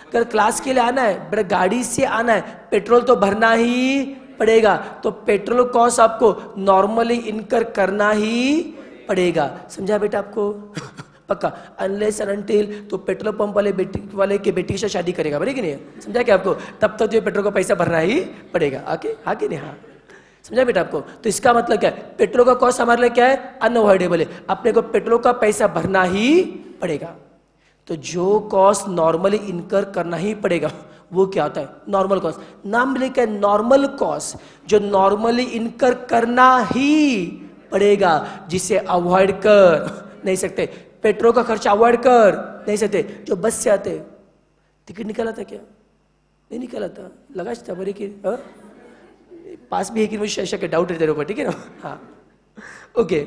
अगर क्लास के लिए आना है बेटा, गाड़ी से आना है, पेट्रोल तो भरना ही पड़ेगा। तो पेट्रोल कॉस्ट आपको नॉर्मली इनकर करना ही पड़ेगा, समझा बेटा आपको? पक्का, अनलेस एंड अनटिल तो पेट्रोल पंप वाले के बेटी के साथ शादी करेगा, बड़े कि नहीं? समझा क्या आपको? तब तक तो पेट्रोल का पैसा भरना ही पड़ेगा, आके आके नहीं? हाँ, समझा बेटा आपको? तो इसका मतलब क्या है, पेट्रोल का कॉस्ट हमारे लिए क्या है? अनअवॉइडेबल है, अपने को पेट्रोल का पैसा भरना ही पड़ेगा। तो जो कॉस्ट नॉर्मली इनकर करना ही पड़ेगा वो क्या होता है? Normal cost. नाम लिखा है नॉर्मल कॉस्ट, जो नॉर्मली इनकर करना ही पड़ेगा, जिसे अवॉइड कर नहीं सकते। पेट्रोल का खर्चा अवॉइड कर नहीं सकते। जो बस से आते, टिकट निकाला था क्या? नहीं निकाला था, लगा था बड़े कि पास भी है कि मुझे शक है, डाउट है तेरे ऊपर, ठीक है ना? हाँ, ओके।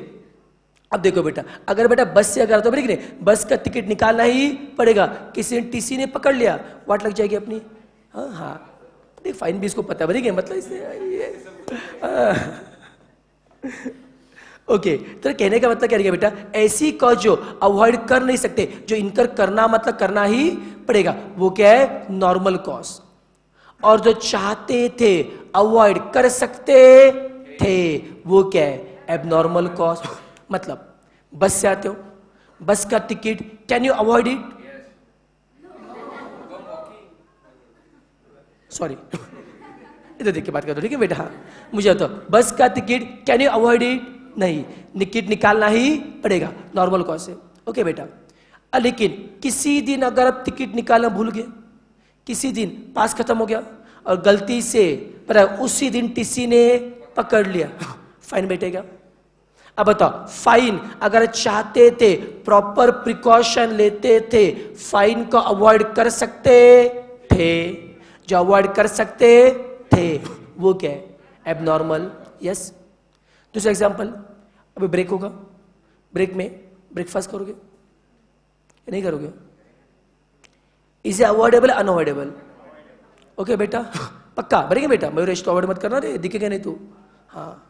अब देखो बेटा, अगर बेटा बस से अगर तो बड़े कि नहीं, बस का टिकट निकालना ही पड़ेगा। किसी ने टीसी ने पकड़ लिया, वाट लग जाएगी अपनी। हाँ हाँ, देख फाइन भी इसको पता, बड़े मतलब इससे ओके। तो कहने का मतलब क्या है बेटा, ऐसी कॉस्ट जो अवॉइड कर नहीं सकते, जो इनकर करना मतलब करना ही पड़ेगा, वो क्या है? Normal cost. और जो चाहते थे अवॉइड कर सकते थे, वो क्या है? Abnormal cost. मतलब बस से आते हो, बस का ticket, can you avoid it? Sorry इधर देख के बात कर दो, ठीक है बेटा? हाँ, मुझे तो बस का ticket, can you avoid it? नहीं, टिकट निकालना ही पड़ेगा, नॉर्मल कॉस्ट से, ओके बेटा। लेकिन किसी दिन अगर आप टिकट निकालना भूल गए, किसी दिन पास खत्म हो गया और गलती से पर उसी दिन टीसी ने पकड़ लिया, फाइन बैठेगा। अब बताओ, फाइन अगर चाहते थे, प्रॉपर प्रिकॉशन लेते थे, फाइन को अवॉइड कर सकते थे। जो अवॉइड कर सकते थे वो क्या है? एबनॉर्मल। यस। दूसरा एग्जांपल, अभी ब्रेक होगा, ब्रेक में ब्रेकफास्ट करोगे या नहीं करोगे? Is a avoidable unavoidable? Okay बेटा, पक्का बरेगा बेटा, मयूरेश तो अवॉइड मत करना रे, दिखेगा नहीं तू। हाँ,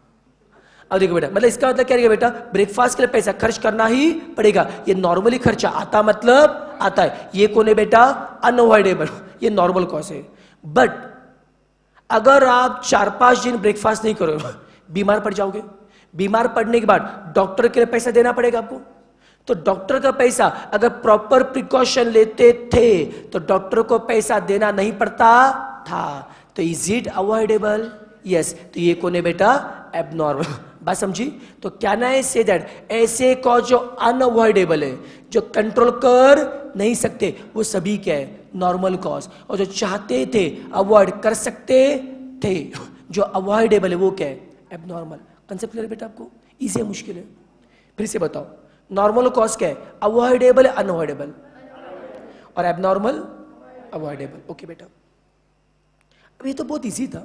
अब देखो बेटा, मतलब इसका मतलब क्या है बेटा, ब्रेकफास्ट के लिए पैसा खर्च करना ही पड़ेगा। ये नॉर्मली खर्चा आता मतलब आता है, ये कौन है बेटा? अनअवॉइडेबल, ये नॉर्मल कॉस्ट है। बट अगर आप 4-5 दिन ब्रेकफास्ट नहीं करोगे, बीमार पड़ जाओगे, बीमार पड़ने के बाद डॉक्टर के लिए पैसा देना पड़ेगा आपको। तो डॉक्टर का पैसा अगर प्रॉपर प्रिकॉशन लेते थे तो डॉक्टर को पैसा देना नहीं पड़ता था। तो इज इट अवॉइडेबल? यस। तो ये कौन है बेटा? एबनॉर्मल। बात समझी? तो क्या ना है से दैट, ऐसे कॉज जो अनअवॉइडेबल है, जो कंट्रोल कर नहीं सकते, वो सभी क्या है? Normal cause. और जो चाहते थे अवॉइड कर सकते थे, जो अवॉइडेबल है, वो क्या है? एबनॉर्मल। कंसेप्ट क्लियर बेटा आपको? इजी है, मुश्किल है? फिर से बताओ, नॉर्मल कॉज क्या है? अवॉइडेबल है अनअवॉइडेबल? और एबनॉर्मल अवॉइडेबल। ओके बेटा, अब ये तो बहुत इजी था।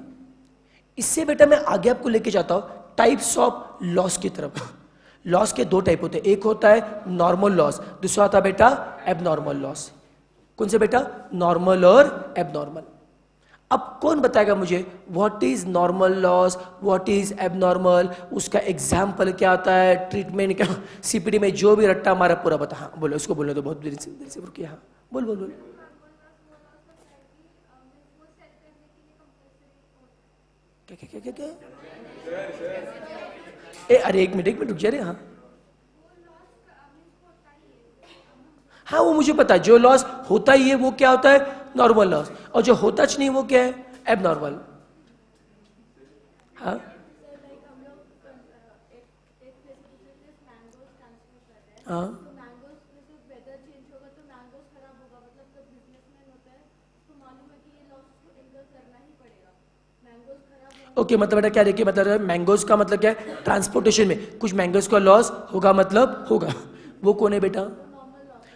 इससे बेटा मैं आगे आपको लेके जाता हूं टाइप्स ऑफ लॉस की तरफ। लॉस के दो टाइप होते हैं, एक होता है नॉर्मल लॉस, दूसरा होता है बेटा एबनॉर्मल लॉस। कौन से बेटा? नॉर्मल और एबनॉर्मल। अब कौन बताएगा मुझे what is normal loss, what is abnormal, उसका एग्जाम्पल क्या होता है, ट्रीटमेंट क्या? सीपीटी में जो भी रट्टा हमारा पूरा बता। हाँ बोलो, उसको बोलो तो बहुत देर से रुकिए। हाँ बोल बोल बोल। क्या क्या क्या क्या क्या? अरे एक मिनट रुक जा रे। हाँ हाँ वो मुझे पता है, जो लॉस होता ही है वो क्या होता है? Normal loss. और जो होता नहीं वो क्या है? एबनॉर्मल। हाँ हाँ ओके मतलब बेटा क्या देखिए, मतलब मैंगोज का मतलब क्या है? ट्रांसपोर्टेशन में कुछ मैंगोज का लॉस होगा, मतलब होगा। वो कौन है बेटा?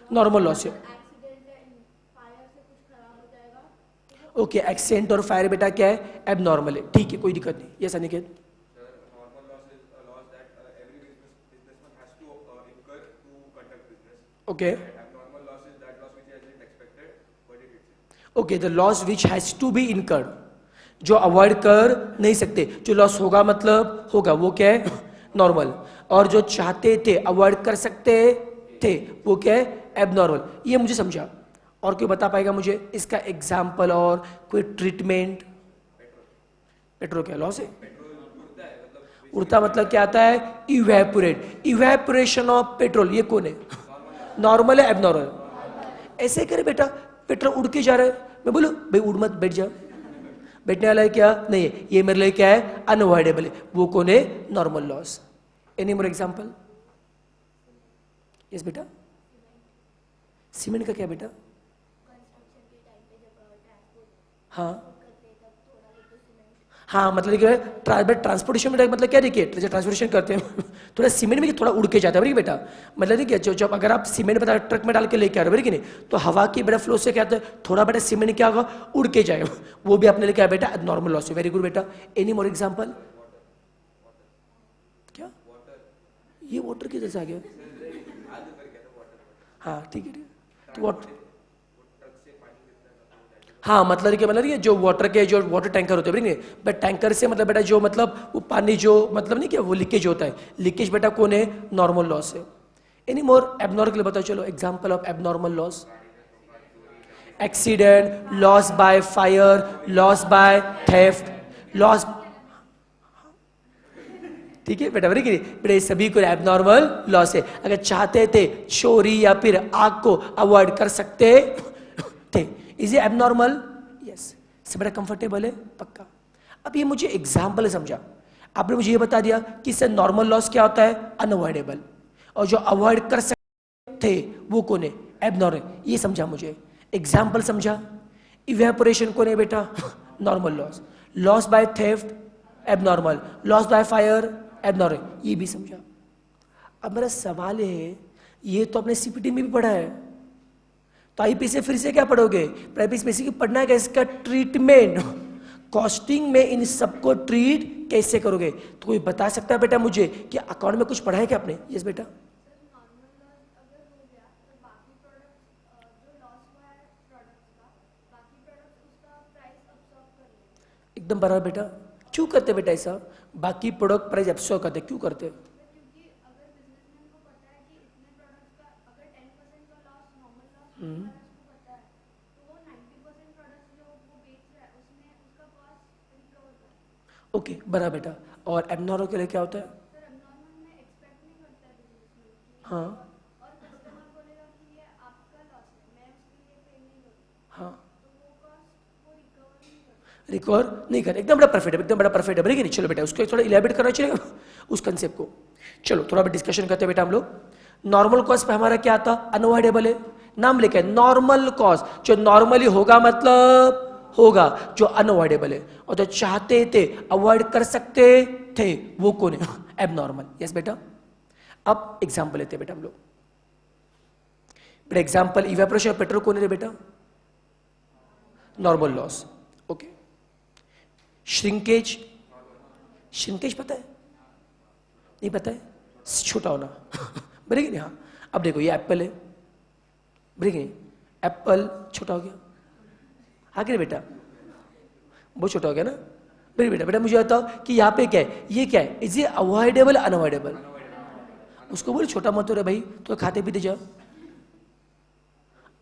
नॉर्मल लॉस है। ओके एक्सीडेंट और फायर बेटा क्या है? एबनॉर्मल है। ठीक है कोई दिक्कत नहीं। Yes Aniket. Okay okay the loss which has to be incurred, जो अवॉइड कर नहीं सकते, जो लॉस होगा मतलब होगा, वो क्या है? नॉर्मल। और जो चाहते थे अवॉइड कर सकते थे वो क्या है? एबनॉर्मल। ये मुझे समझा। और कोई बता पाएगा मुझे इसका एग्जाम्पल और कोई ट्रीटमेंट? पेट्रोल क्या लॉस है? उड़ता मतलब क्या आता है? इवेपोरेट। इवेपोरेशन ऑफ पेट्रोल, ये कौन है? नॉर्मल है एबनॉर्मल? ऐसे करे बेटा, पेट्रोल उड़ के जा रहा है, मैं बोलूं भाई उड़ मत, बैठ जा। बैठने वाला है क्या? नहीं है। ये मेरे लिए क्या है? अनअवॉइडेबल है। वो कौन है? Normal loss. Any more example? Yes बेटा। सीमेंट का क्या बेटा? हाँ हाँ मतलब क्या है? ट्रांसपोर्टेशन में मतलब क्या देखिए, जैसे ट्रांसपोर्टेशन करते हैं थोड़ा सीमेंट में थोड़ा उड़ के जाता है बड़ी बेटा। मतलब देखिए जब अगर आप सीमेंट बता ट्रक में डाल के लेके आ रहे हो कि नहीं, तो हवा की बेटा फ्लो से क्या होता है, थोड़ा बेटा सीमेंट क्या होगा? उड़ के जाएगा। वो भी आपने लिखा है बेटा नॉर्मल लॉस है। वेरी गुड बेटा। Any more example? क्या ये वाटर किधर से आ गया? हाँ ठीक है तो वाटर, हाँ मतलब क्या, मतलब ये जो वाटर के जो वाटर टैंकर होते हैं बट टैंकर से मतलब बेटा जो मतलब वो पानी जो मतलब नहीं क्या वो लीकेज होता है, लीकेज बेटा कौन है? नॉर्मल लॉस है। एनी मोर एबनॉर्मल बताओ चलो, example of abnormal loss? Accident, loss by fire, loss by theft, loss. ठीक है बेटा वेरी गुड बेटा, ये सभी को एबनॉर्मल लॉस है। अगर चाहते थे चोरी या फिर आग को अवॉइड कर सकते थे। इज ये एबनॉर्मल? यस। सब बड़ा कंफर्टेबल है पक्का। अब ये मुझे एग्जाम्पल समझा, आपने मुझे ये बता दिया कि इससे नॉर्मल लॉस क्या होता है? अनअवॉइडेबल। और जो अवॉइड कर सकते थे वो कौन है? एबनॉर्मल। ये समझा मुझे, एग्जाम्पल समझा। इवेपोरेशन कौन है बेटा? Normal loss. Loss by theft abnormal, loss by fire abnormal, ये भी समझा। अब मेरा सवाल है, ये तो अपने सीपीटी में भी पढ़ा है, तो आईपीसी से फिर से क्या पढ़ोगे? प्राइपीसी बेसिक पढ़ना है, इसका ट्रीटमेंट, कॉस्टिंग में इन सबको ट्रीट कैसे करोगे? तो कोई बता सकता है बेटा मुझे कि अकाउंट में कुछ पढ़ा है क्या आपने? यस बेटा। एकदम बराबर बेटा। क्यों करते बेटा ऐसा? बाकी प्रोडक्ट प्राइस एब्सॉर्ब करते, क्यों करते? ओके बराबर बेटा। और एबनॉर्मल के लिए क्या होता है? हाँ हाँ रिकवर नहीं कर, एकदम बड़ा परफेक्ट है, एकदम बड़ा परफेक्ट है। नहीं चलो बेटा उसको थोड़ा इलेबरेट करना चाहिए उस कंसेप्ट को। चलो थोड़ा डिस्कशन करते हैं बेटा हम लोग। नॉर्मल कॉस्ट पे हमारा क्या आता? अनअवॉइडेबल है। नाम लेके नॉर्मल कॉस्ट, जो नॉर्मली होगा मतलब होगा, जो अनअवॉइडेबल है। और जो चाहते थे अवॉइड कर सकते थे वो कौन है? एबनॉर्मल। यस बेटा। अब एग्जाम्पल लेते हैं बेटा हम लोग। बेटा एग्जाम्पल इवेपोरेशन ऑफ पेट्रोल कौन है बेटा? Normal loss. Okay shrinkage, shrinkage पता है? नहीं पता है? छोटा होना बरेगी नहीं? हाँ, अब देखो ये एप्पल है, बरेगी नहीं? एप्पल छोटा हो गया, हाँ कि नहीं बेटा? बहुत छोटा हो गया ना? बड़ी बेटा, बेटा मुझे बताओ कि यहाँ पे क्या है, ये क्या है? इज ये अवॉइडेबल अनअवॉइडेबल? उसको बोले छोटा मत हो रहा भाई, तो खाते पीते जाओ,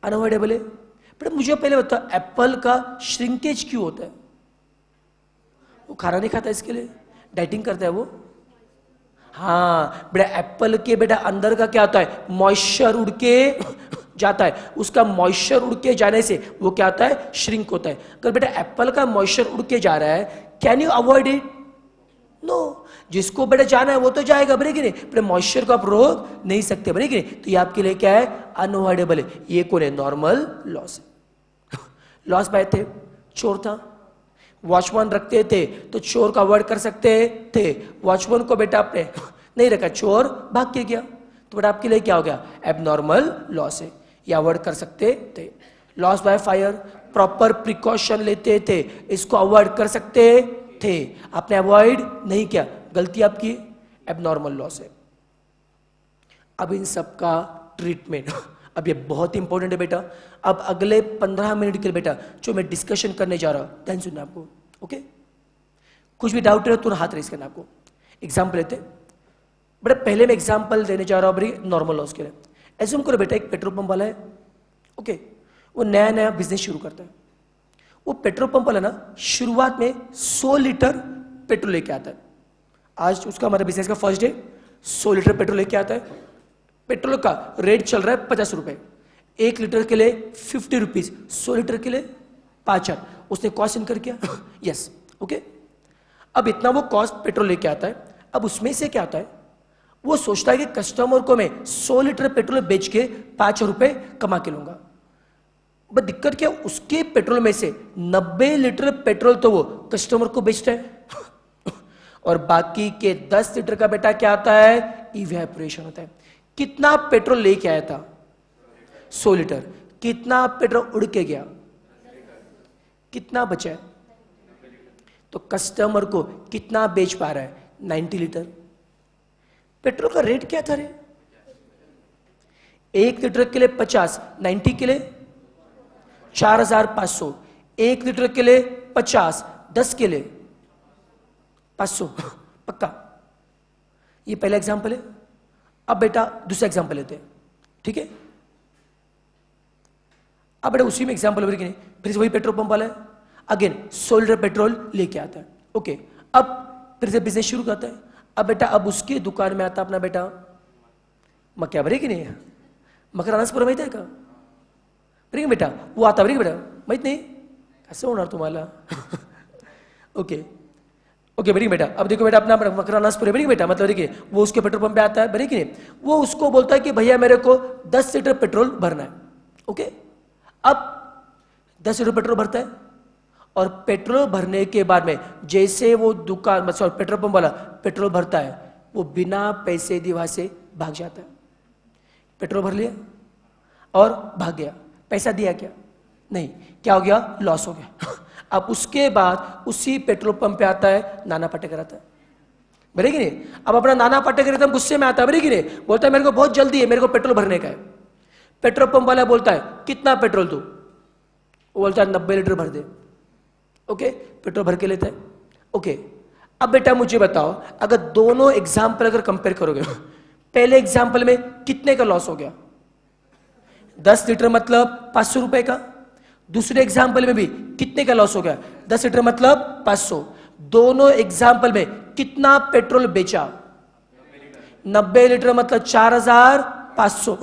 अनअवॉइडेबल है। बेटा मुझे पहले बताओ एप्पल का श्रिंकेज क्यों होता है? वो खाना नहीं खाता इसके लिए, डाइटिंग करता है वो। हाँ बेटा, एप्पल के बेटा अंदर का क्या होता है? मॉइस्चर उड़ के जाता है, उसका मॉइस्चर उड़ के जाने से वो क्या होता है? श्रिंक होता है। अगर बेटा एप्पल का मॉइस्चर उड़ के जा रहा है, can you avoid it? No. जिसको बेटा जाना है वो तो जाएगा, बरेगी नहीं? बेटा मॉइस्चर को आप रोक नहीं सकते, बरेगी नहीं? तो ये आपके लिए क्या है? अनअवॉइडेबल है। ये कौन है? नॉर्मल लॉस है। लॉस बाय थे, चोर था, वॉचमैन रखते थे तो चोर को अवॉइड कर सकते थे, वॉचमैन को बेटा आपने नहीं रखा, चोर भाग के गया, तो बेटा आपके लिए क्या हो गया? एबनॉर्मल लॉस है, ये अवॉइड कर सकते थे। Loss by fire, proper precaution लेते थे, इसको अवॉइड कर सकते थे, आपने अवॉइड नहीं किया, गलती आपकी, एबनॉर्मल लॉस है। अब इन सब का ट्रीटमेंट अब ये बहुत इंपॉर्टेंट है बेटा। अब अगले 15 मिनट के लिए बेटा जो मैं डिस्कशन करने जा रहा हूं, ध्यान सुनना आपको, ओके? कुछ भी डाउट है तो हाथ रेस करना आपको। एग्जाम्पल लेते बेटा, पहले मैं एग्जाम्पल देने जा रहा हूं नॉर्मल लॉस के लिए। एज्यूम करो बेटा एक पेट्रोल पंप वाला है, ओके? वो नया नया बिजनेस शुरू करता है। वो पेट्रोल पंप वाला ना शुरुआत में 100 लीटर पेट्रोल लेके आता है। आज उसका हमारा बिजनेस का फर्स्ट डे, 100 लीटर पेट्रोल लेके आता है। पेट्रोल का रेट चल रहा है 50 रुपए, 1 लीटर के लिए 50 रुपीज, 100 लीटर के लिए 5। उसने कॉस्ट इनकर किया, यस, ओके? अब इतना वो कॉस्ट पेट्रोल लेके आता है। अब उसमें से क्या आता है? वो सोचता है कि कस्टमर को मैं 100 लीटर पेट्रोल बेच के 5 रुपए कमा के लूंगा। बट दिक्कत क्या, उसके पेट्रोल में से 90 लीटर पेट्रोल तो वो कस्टमर को बेचता है और बाकी के 10 लीटर का बेटा क्या आता है? इवेपोरेशन होता है। कितना पेट्रोल लेके आया था? 100 लीटर। कितना पेट्रोल उड़ के गया? कितना बचा है? तो कस्टमर को कितना बेच पा रहा है? 90 लीटर। पेट्रोल का रेट क्या था रे? 1 लीटर के लिए 50, 90 के लिए 4500, 1 लीटर के लिए 50, 10 के लिए 500 पक्का। ये पहला एग्जांपल है। अब बेटा दूसरा एग्जांपल लेते हैं, ठीक है? अब बेटा उसी में एग्जांपल फिर से वही पेट्रोल पंप वाला है, अगेन 100 लीटर पेट्रोल लेके आता है, ओके? अब फिर से बिजनेस शुरू करता है। अब बेटा अब उसकी दुकान में आता अपना बेटा मक्या, बरे की नहीं? मकर अनासपुरा माहित आहे का? बरे बेटा वो आता, बरे बेटा माहित नाही? कसं होणार तुम्हाला? ओके ओके, बरी बेटा। अब देखो बेटा अपना मकर अनासपुर, बरी बेटा, मतलब देखिए वो उसके पेट्रोल पंप पे आता है, बरी की नहीं? वो उसको बोलता है कि भैया मेरे को 10 लीटर पेट्रोल भरना है, ओके? अब 10 लीटर पेट्रोल भरता है और पेट्रोल भरने के बाद में जैसे वो दुकान मतलब पेट्रोल पंप वाला पेट्रोल भरता है, वो बिना पैसे दिए वहां से भाग जाता है। पेट्रोल भर लिया और भाग गया, पैसा दिया क्या? नहीं। क्या हो गया? लॉस हो गया। अब उसके बाद उसी पेट्रोल पंप पे आता है नाना पाटेकर आता है, बरे की नहीं? अब अपना नाना पाटेकर एकदम गुस्से में आता है, बरे की नहीं? बोलता है मेरे को बहुत जल्दी है, मेरे को पेट्रोल भरने का है। पेट्रोल पंप वाला बोलता है कितना पेट्रोल तू? वो बोलता है 90 लीटर भर दे, ओके? पेट्रोल भर के लेता है, ओके? अब बेटा मुझे बताओ, अगर दोनों एग्जाम्पल अगर कंपेयर करोगे, पहले एग्जाम्पल में कितने का लॉस हो गया? 10 लीटर मतलब 500 रुपए का। दूसरे एग्जाम्पल में भी कितने का लॉस हो गया? 10 लीटर मतलब 500। दोनों एग्जाम्पल में कितना पेट्रोल बेचा? 90 लीटर मतलब 4500।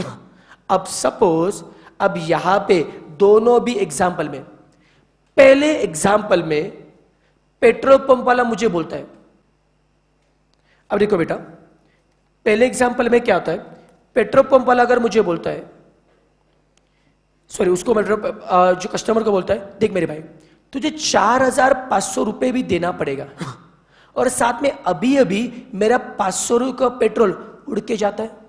अब सपोज अब यहां पे दोनों भी एग्जाम्पल में, पहले एग्जाम्पल में पेट्रोल पंप वाला मुझे बोलता है, अब देखो बेटा पहले एग्जाम्पल में क्या होता है? पेट्रोल पंप वाला अगर मुझे बोलता है, सॉरी उसको जो कस्टमर को बोलता है, देख मेरे भाई तुझे 4500 रुपए भी देना पड़ेगा और साथ में अभी अभी मेरा 500 रुपए का पेट्रोल उड़ के जाता है।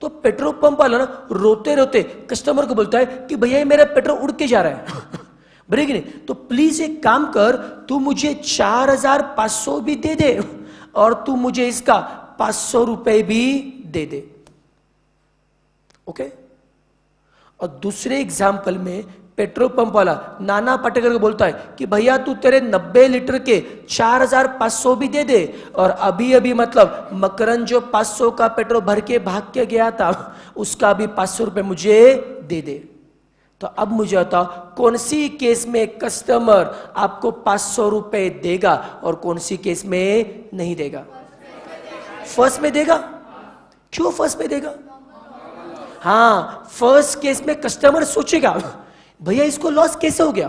तो पेट्रोल पंप वाला ना रोते रोते कस्टमर को बोलता है कि भैया मेरा पेट्रोल उड़ के जा रहा है। बराबर कि नहीं? तो प्लीज एक काम कर, तू मुझे 4,500 भी दे दे और तू मुझे इसका 500 रुपए भी दे दे. ओके. और दूसरे एग्जाम्पल में पेट्रोल पंप वाला नाना पाटेकर को बोलता है कि भैया तू तेरे 90 लीटर के 4,500 भी दे दे और अभी अभी मतलब मकरन जो 500 का पेट्रोल भर के भाग के गया था उसका भी 500 रुपए मुझे दे दे. तो अब मुझे बताओ कौन सी केस में कस्टमर आपको 500 रुपए देगा और कौन सी केस में नहीं देगा? फर्स्ट में देगा. क्यों फर्स्ट में देगा? हाँ, फर्स्ट केस में कस्टमर सोचेगा भैया इसको लॉस कैसे हो गया,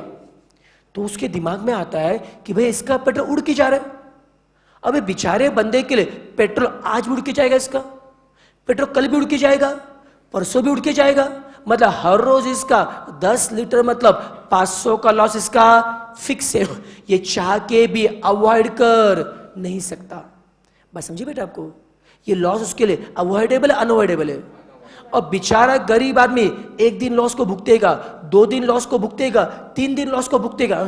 तो उसके दिमाग में आता है कि भैया इसका पेट्रोल उड़ के जा रहा है. अबे बेचारे बंदे के लिए पेट्रोल आज भी उड़ के जाएगा, इसका पेट्रोल कल भी उड़ के जाएगा, परसों भी उड़ के जाएगा, मतलब हर रोज इसका 10 लीटर मतलब 500 का लॉस इसका फिक्स है. ये चाह के भी अवॉइड कर नहीं सकता. बस समझिए बेटा, आपको ये लॉस उसके लिए अवॉइडेबल है अनअवॉइडेबल है. और बेचारा गरीब आदमी एक दिन लॉस को भुगतेगा, 2 दिन लॉस को भुगतेगा, 3 दिन लॉस को भुगतेगा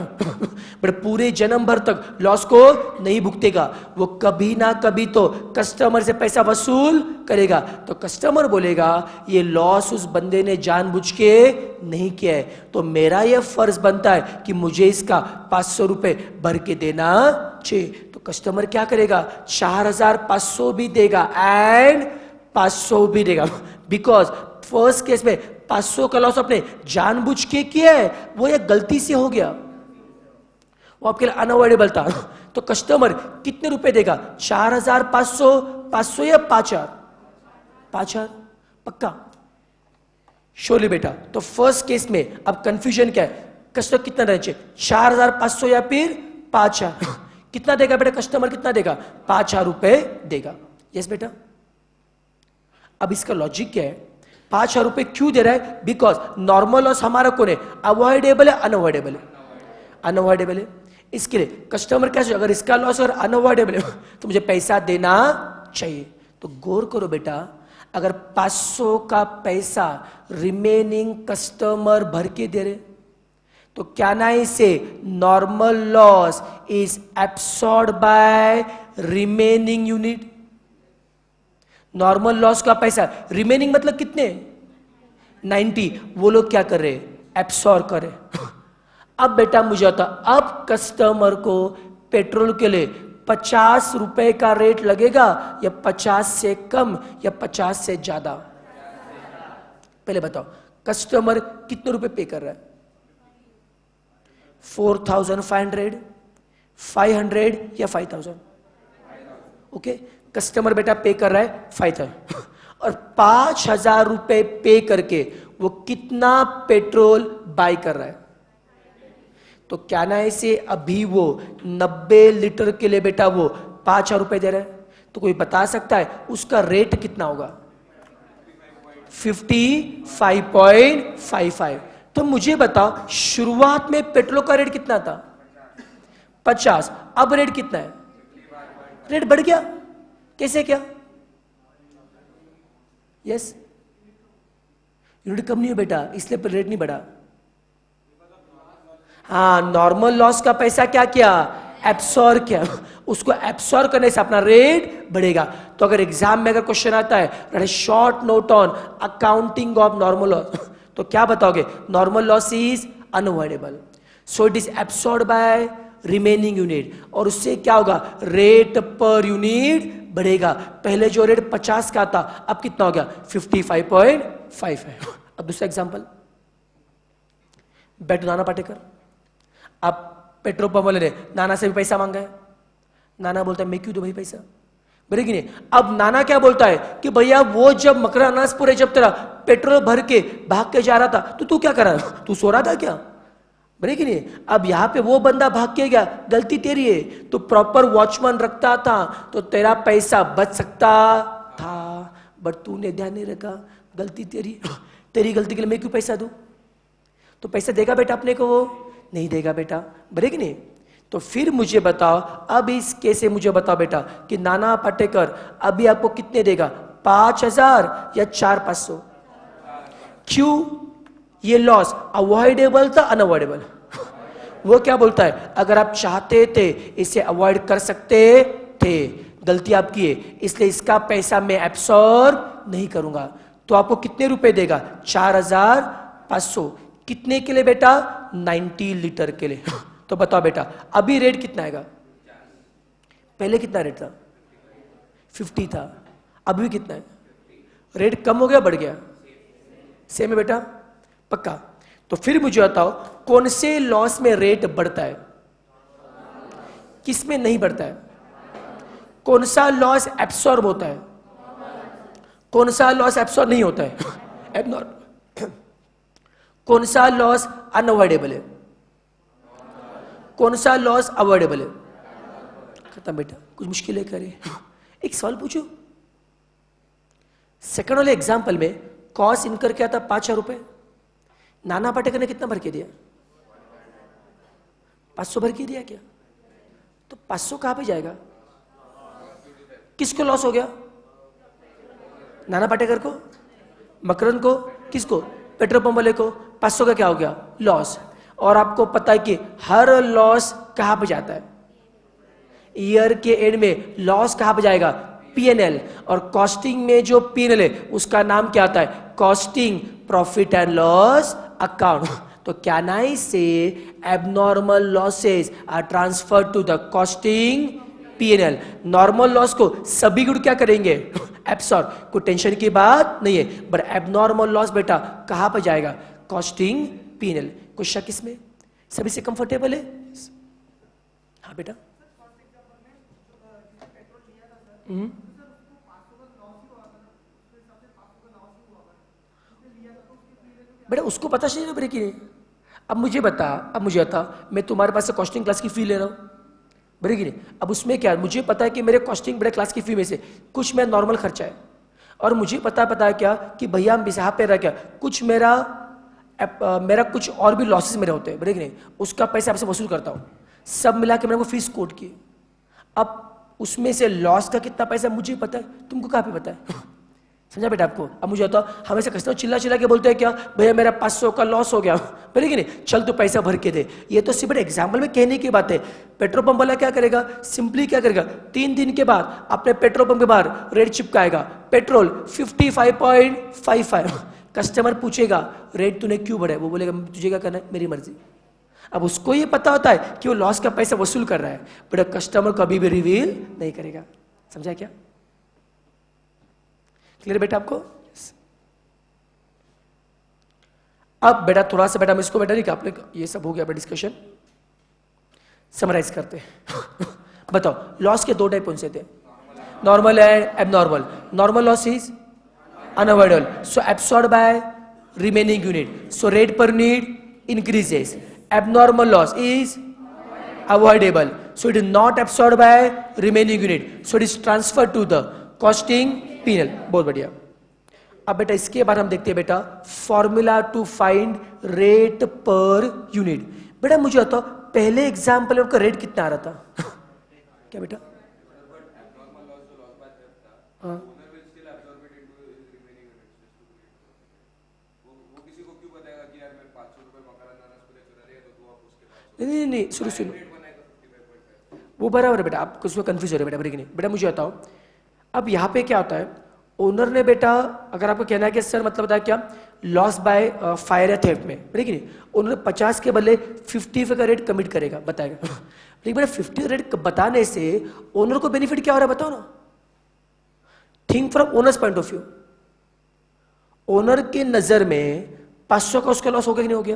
बट पूरे जन्म भर तक लॉस को नहीं भुगतेगा. वो कभी ना कभी तो कस्टमर से पैसा वसूल करेगा. तो कस्टमर बोलेगा ये लॉस उस बंदे ने जानबूझ के नहीं किया है, तो मेरा यह फर्ज बनता है कि मुझे इसका 500 रुपए भर के देना चाहिए. तो कस्टमर क्या करेगा? 4,500 भी देगा एंड 500 भी देगा. बिकॉज फर्स्ट केस में 500 का लॉस अपने जानबूझ के किया है, वो एक गलती से हो गया, वो आपके लिए अनअवॉइडेबल था. तो कस्टमर कितने रुपए देगा? 4,500, 500 या 5,000? 5,000 पक्का? शोली बेटा. तो फर्स्ट केस में अब कंफ्यूजन क्या है? कस्टमर कितना देना चाहिए? 4,500 या फिर 5,000? कितना देगा बेटा कस्टमर? कितना देगा? 5,000 रुपए देगा. यस बेटा. अब इसका लॉजिक क्या है? 5,000 रुपए क्यों दे रहा है? बिकॉज नॉर्मल लॉस हमारा कौन है? अवॉइडेबल है अनअवॉइडेबल है? अनअवॉइडेबल है. इसके लिए कस्टमर क्या सोचे? अगर इसका लॉस अगर अनअवॉइडेबल है तो मुझे पैसा देना चाहिए. तो गौर करो बेटा, अगर 500 का पैसा रिमेनिंग कस्टमर भर के दे रहे तो क्या ना इसे normal loss is absorb by remaining unit. Normal loss का पैसा रिमेनिंग मतलब कितने? 90. वो लोग क्या कर रहे? एब्सॉर्ब कर रहे. अब बेटा मुझे आता, अब कस्टमर को पेट्रोल के लिए 50 रुपए का रेट लगेगा या 50 से कम या 50 से ज्यादा? पहले बताओ कस्टमर कितने रुपए पे कर रहा है? 4,500, 500 या 5,000? ओके. कस्टमर बेटा पे कर रहा है 5,000 और 5,000 रुपए पे करके वो कितना पेट्रोल बाय कर रहा है? तो क्या ना इसे अभी वो 90 लीटर के लिए बेटा वो 5,000 रुपए दे रहा है, तो कोई बता सकता है उसका रेट कितना होगा? 55.55. तो मुझे बताओ शुरुआत में पेट्रोल का रेट कितना था? 50. अब रेट कितना है? रेट बढ़ गया. कैसे? क्या? यस, यूनिट कम नहीं है बेटा, इसलिए रेट नहीं बढ़ा. हाँ, नॉर्मल लॉस का पैसा क्या किया? एब्सॉर्ब किया. उसको एब्सॉर्ब करने से अपना रेट बढ़ेगा. तो अगर एग्जाम में अगर क्वेश्चन आता है short note on accounting of normal loss, तो क्या बताओगे? Normal loss is unavoidable, so it is absorb by remaining unit. और उससे क्या होगा? रेट पर यूनिट बढ़ेगा. पहले जो रेट 50 का था अब कितना हो गया? 55.5 है. अब दूसरा एग्जांपल, बैठो नाना पाटेकर. अब पेट्रोल पंप वाले ने नाना से भी पैसा मांगा है. नाना बोलता है मैं क्यों दूं भाई पैसा? बरे कि नहीं. अब नाना क्या बोलता है कि भैया वो जब मकरा अनासपुर जब तेरा पेट्रोल भर के भाग के जा रहा था तो तू क्या कर रहा? तू सो रहा था क्या? बरे कि नहीं. अब यहां पे वो बंदा भाग के गया, गलती तेरी है. तो प्रॉपर वॉचमैन रखता था तो तेरा पैसा बच सकता था, बट तूने ध्यान नहीं रखा, गलती तेरी. तेरी गलती के लिए मैं क्यों पैसा दूं? तो पैसा देगा बेटा अपने को? वो नहीं देगा बेटा. बरे कि नहीं. तो फिर मुझे बताओ, अब इस केस से मुझे बताओ बेटा कि नाना पाटेकर अभी आपको कितने देगा? 5,000 या 4,500? क्यों? ये लॉस अवॉइडेबल था अनअवॉइडेबल? वो क्या बोलता है, अगर आप चाहते थे इसे अवॉइड कर सकते थे, गलती आपकी है, इसलिए इसका पैसा मैं एब्सॉर्ब नहीं करूंगा। तो आपको कितने रुपए देगा, 4,500। कितने के लिए बेटा, 90 लीटर के लिए। तो बताओ बेटा अभी रेट कितना आएगा, पहले कितना रेट था, 50 था, अभी कितना है, रेट कम हो गया बढ़ गया, सेम है बेटा, पक्का। तो फिर मुझे बताओ कौन से लॉस में रेट बढ़ता है, किस में नहीं बढ़ता है, कौन सा लॉस एब्सॉर्ब होता है, कौन सा लॉस एब्सॉर्ब नहीं होता है, एबनॉर्मल। कौन सा लॉस अनअवॉइडेबल है, कौन सा लॉस अवॉइडेबल है। खत्म बेटा, कुछ मुश्किल है करे। एक सवाल पूछू, सेकंड वाले एग्जाम्पल में कॉस्ट इनकर क्या था, 5,000 रुपए, नाना पाटेकर ने कितना भर के दिया, 500 भर के दिया क्या, तो 500 कहां पे जाएगा, किसको लॉस हो गया, नाना पाटेकर को, मकरंद को, किसको, पेट्रोल पंप वाले को, 500 का क्या हो गया, लॉस। और आपको पता है कि हर लॉस कहां पे जाता है, ईयर के एंड में लॉस कहां पे जाएगा, पीएनएल। और कॉस्टिंग में जो पीएनएल है उसका नाम क्या आता है, costing profit and loss account. तो can I say abnormal losses are transferred to the costing PNL. Normal loss को सभी गुड क्या करेंगे, एब्सॉर्ब, कोई टेंशन की बात नहीं है। बट एबनॉर्मल लॉस बेटा कहां पर जाएगा, कॉस्टिंग पीएनएल। कोई शक इसमें, सभी से कंफर्टेबल है, हाँ बेटा। बेटा उसको पता चलिए ना कि नहीं। अब मुझे बता, मैं तुम्हारे पास से कॉस्टिंग क्लास की फी ले रहा हूं, बड़े की नहीं। अब उसमें क्या, मुझे पता है कि मेरे कॉस्टिंग बड़े क्लास की फी में से कुछ मेरा नॉर्मल खर्चा है, और मुझे पता है क्या कि भैया हम बिसाह पे रह क्या, कुछ मेरा कुछ और भी लॉसेस मेरे होते हैं, बड़े की नहीं, उसका पैसा आपसे वसूल करता हूं, सब मिला के मेरे को फीस कोट की। अब उसमें से लॉस का कितना पैसा मुझे पता है, तुमको कहाँ पे पता है, समझा बेटा आपको। अब मुझे बताओ, हमेशा कस्टमर चिल्ला चिल्ला के बोलते हैं क्या, भैया मेरा 500 का लॉस हो गया, बोले कि नहीं, चल तो पैसा भर के दे। ये तो सिर्फ एग्जाम्पल में कहने की बात है। पेट्रोल पंप वाला क्या करेगा, सिंपली क्या करेगा, 3 दिन के बाद अपने पेट्रोल पंप के बाहर रेट चिपकाएगा, पेट्रोल 55.55। कस्टमर पूछेगा रेट तूने क्यों बढ़ाया, वो बोलेगा तुझे क्या करना है, मेरी मर्जी। अब उसको ये पता होता है कि वो लॉस का पैसा वसूल कर रहा है, बट कस्टमर कभी भी रिवील नहीं करेगा। समझा क्या, क्लियर बेटा आपको। अब बेटा थोड़ा सा बेटा मैं इसको बेटा नहीं, आपने ये सब हो गया बेटा, डिस्कशन समराइज करते हैं। बताओ लॉस के 2 टाइप कौन से थे, normal and abnormal. Normal loss is unavoidable, so absorb by remaining unit, so rate पर need increases. Abnormal loss is avoidable, so it is not absorbed by remaining unit, so it is transferred to the costing P&L. बहुत बढ़िया। अब बेटा इसके बाद हम देखते हैं बेटा formula to find rate per unit. बेटा मुझे बताओ पहले एग्जाम्पल में आपका रेट कितना आ रहा था, क्या बेटा, हाँ नहीं सुनो, वो बराबर है बेटा, आप उसमें कंफ्यूज हो रहे बेटा, ब्रेक नहीं। बेटा मुझे बताओ अब यहाँ पे क्या होता है, ओनर ने बेटा अगर आपको कहना है कि सर मतलब बताया क्या, लॉस बाय फायर या थेफ्ट में, ठीक है, ओनर 50 के बदले 50 का रेट कमिट करेगा, बताएगा। लेकिन बेटा 50 रेट बताने से ओनर को बेनिफिट क्या हो रहा है बताओ ना, think from owners point of view. Owner के नजर में 500 का उसका लॉस हो गया कि नहीं हो गया,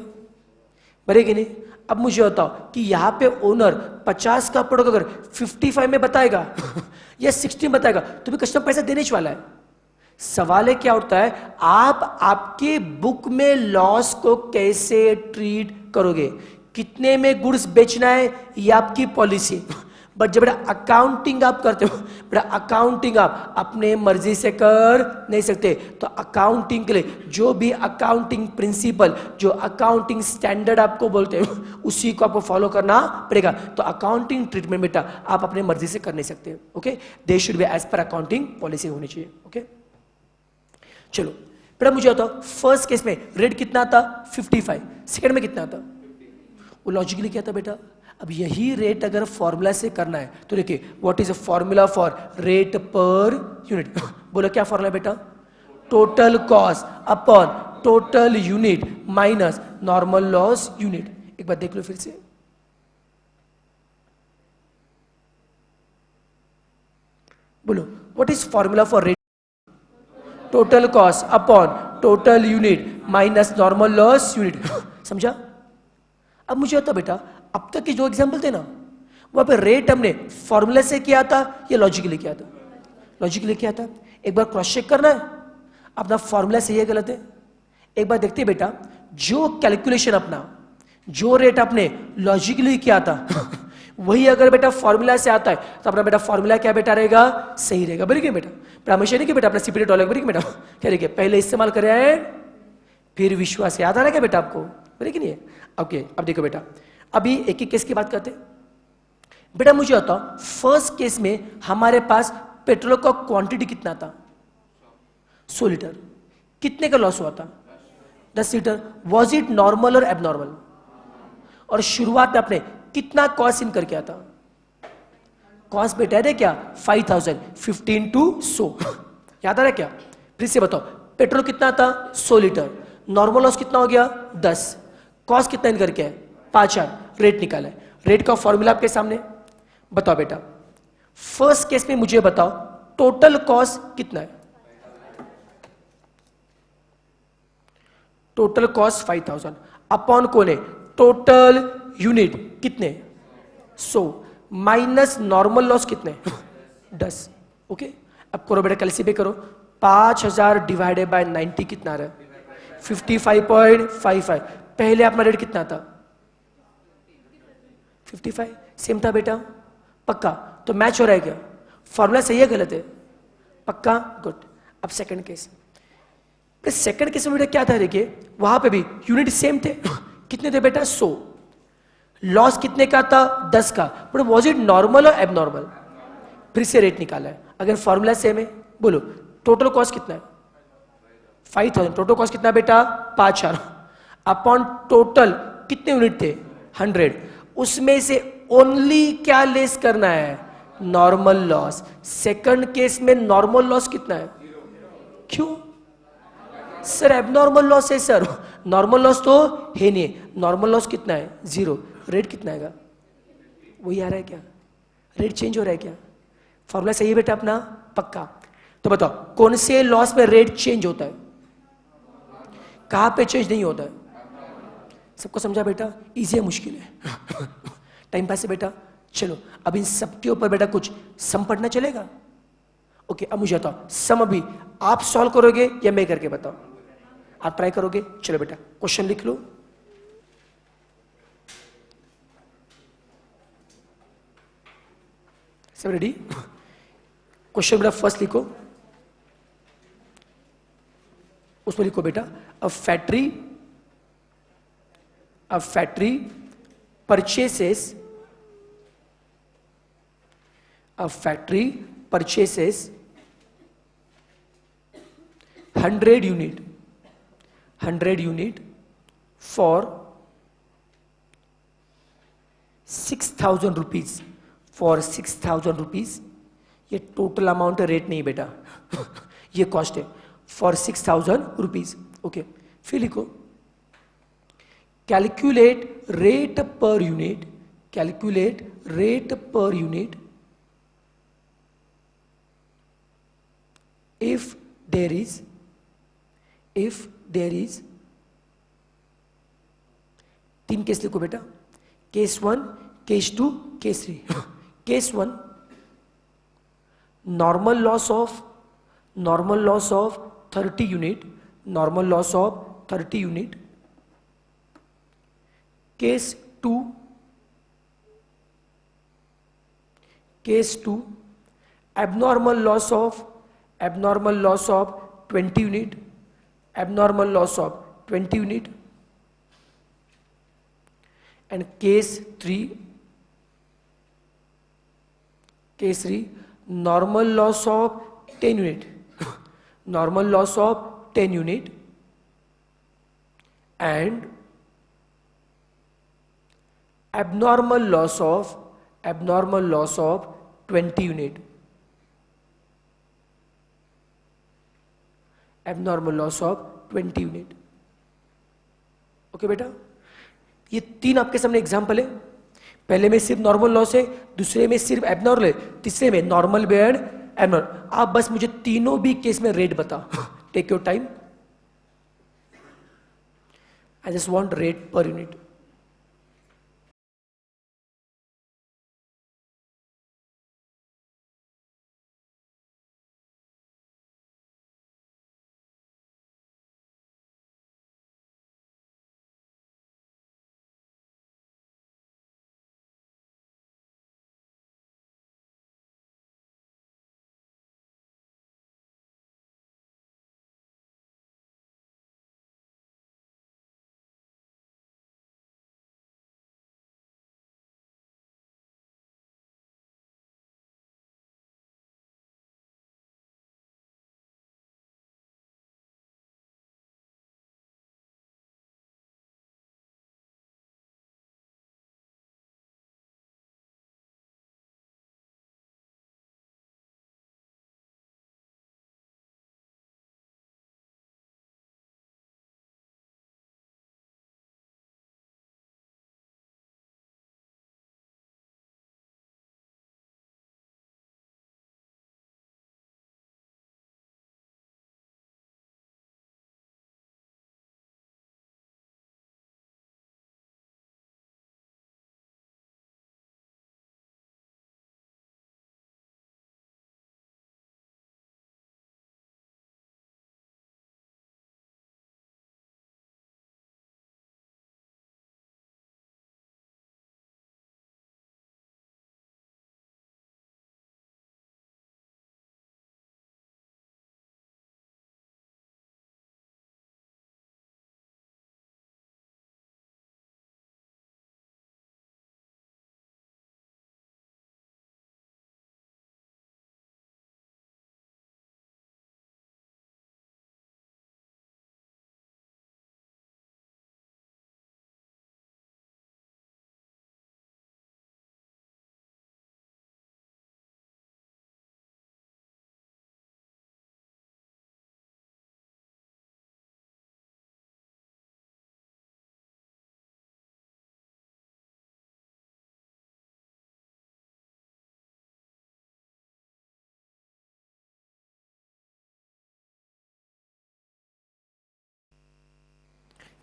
बरे कि नहीं। अब मुझे बताओ कि यहां पे ओनर 50 का प्रोडक्ट अगर 55 में बताएगा या 60 में बताएगा तो भी कस्टमर पैसा देने वाला है। सवाल है क्या उठता है, आप आपके बुक में लॉस को कैसे ट्रीट करोगे, कितने में गुड्स बेचना है ये आपकी पॉलिसी। बट जब बेटा अकाउंटिंग आप करते हो, बेटा अकाउंटिंग आप अपने मर्जी से कर नहीं सकते। तो अकाउंटिंग के लिए जो भी अकाउंटिंग प्रिंसिपल, जो अकाउंटिंग स्टैंडर्ड आपको बोलते हैं उसी को आपको फॉलो करना पड़ेगा। तो अकाउंटिंग ट्रीटमेंट बेटा आप अपने मर्जी से कर नहीं सकते। Okay, they should be as per accounting policy होनी चाहिए। ओके चलो बेटा मुझे बताओ फर्स्ट केस में रेट कितना था 55, सेकंड में कितना था, वो लॉजिकली क्या था बेटा? अब यही रेट अगर फॉर्मूला से करना है तो देखिए, what is a formula for rate per unit? बोलो क्या फॉर्मूला बेटा? Total cost upon total unit minus normal loss unit. एक बार देख लो फिर से. बोलो what is formula for rate? Total cost upon total unit minus normal loss unit. समझा? अब मुझे आता बेटा, अब तक के जो एग्जाम्पल थे ना, वहां पे रेट हमने फॉर्मूला से किया था या लॉजिकली किया था? लॉजिकली किया था. एक बार क्रॉस चेक करना है अपना फॉर्मूला सही है गलत है. एक बार देखते बेटा, जो कैलकुलेशन अपना, जो रेट आपने लॉजिकली किया था वही अगर बेटा फॉर्मूला से आता है तो अपना बेटा फॉर्मूला क्या बेटा रहेगा? सही रहेगा. बड़ी क्या बेटा? पर हमेशा नहीं कि बेटा अपना सीपीटी टॉलर बड़ी बेटा क्या रहेगा? पहले इस्तेमाल करें फिर विश्वास. याद आ रहा है क्या बेटा आपको? बड़ी कि नहीं है? ओके. अब देखो बेटा, अभी एक एक केस की बात करते बेटा. मुझे बताओ, फर्स्ट केस में हमारे पास पेट्रोल का क्वांटिटी कितना था? 100 लीटर. कितने का लॉस हुआ था? 10 लीटर. वॉज इट नॉर्मल और एबनॉर्मल? और शुरुआत में आपने कितना कॉस्ट इनकर किया था? कॉस्ट बेटा है क्या? 5000. 15 टू 100. याद आ रहा है क्या? फिर से बताओ, पेट्रोल कितना था? 100 लीटर. नॉर्मल लॉस कितना हो गया? 10. कॉस्ट कितना इनकर क्या है? 5000. रेट निकाला है. रेट का फॉर्मूला आपके सामने. बताओ बेटा, फर्स्ट केस में मुझे बताओ टोटल कॉस्ट कितना है? टोटल कॉस्ट 5000 अपॉन कौन है? टोटल यूनिट कितने? 100 माइनस नॉर्मल लॉस कितने? 10. ओके. अब करो बेटा, कैलकुलेट करो. 5000 डिवाइडेड बाय 90 कितना आ रहा है? 55.55. पहले अपना रेट कितना था? 55. सेम था बेटा? पक्का? तो मैच हो रहा है क्या? फॉर्मूला सही है गलत है? पक्का? गुड. अब सेकंड केस. सेकंड केस में बेटा क्या था? देखिए, वहां पे भी यूनिट सेम थे. कितने थे बेटा? 100. लॉस कितने का था? 10 का. बट वॉज इट नॉर्मल और एबनॉर्मल? फिर से रेट निकाला है. अगर फॉर्मूला सेम है, बोलो टोटल कॉस्ट कितना है? 5000. टोटल कॉस्ट कितना बेटा? 5000 अपॉन टोटल कितने यूनिट थे? 100. उसमें से ओनली क्या लेस करना है? Normal loss. सेकंड केस में नॉर्मल लॉस कितना है? क्यों सर? एबनॉर्मल लॉस है सर. नॉर्मल लॉस तो है नहीं. नॉर्मल लॉस कितना है? 0. रेट कितना आएगा? वही आ रहा है क्या? रेट चेंज हो रहा है क्या? फॉर्मूला सही है बेटा अपना? पक्का. तो बताओ कौन से लॉस में रेट चेंज होता है? कहां पे चेंज नहीं होता है? सबको समझा बेटा? इजी है मुश्किल है? टाइम पास है बेटा? चलो अब इन सबके ऊपर बेटा कुछ सम पढ़ना चलेगा? ओके. अब मुझे बताओ, सम अभी आप सॉल्व करोगे या मैं करके बताओ? आप ट्राई करोगे? चलो बेटा क्वेश्चन लिख लो. सब रेडी? क्वेश्चन बेटा फर्स्ट लिखो. उसमें लिखो बेटा, a factory purchases 100 unit for 6,000 rupees. For 6,000 rupees. ये टोटल अमाउंट है, रेट नहीं बेटा. ये कॉस्ट है. For 6,000 rupees. ओके. फिर लिखो, calculate rate per unit. if there is 3 case लिखो बेटा. Case 1, case 2, case 3. Case 1, normal loss of 30 unit. Case 2, abnormal loss of 20 unit. And case 3, normal loss of 10 unit. And abnormal loss of 20 unit, abnormal loss of 20 unit. Okay बेटा, ये तीन आपके सामने example है। पहले में सिर्फ नॉर्मल लॉस है, दूसरे में सिर्फ एबनॉर्मल है, तीसरे में नॉर्मल भी एंड एबनॉर्मल। आप बस मुझे तीनों भी केस में रेट बता। Take your time, I just want rate per unit.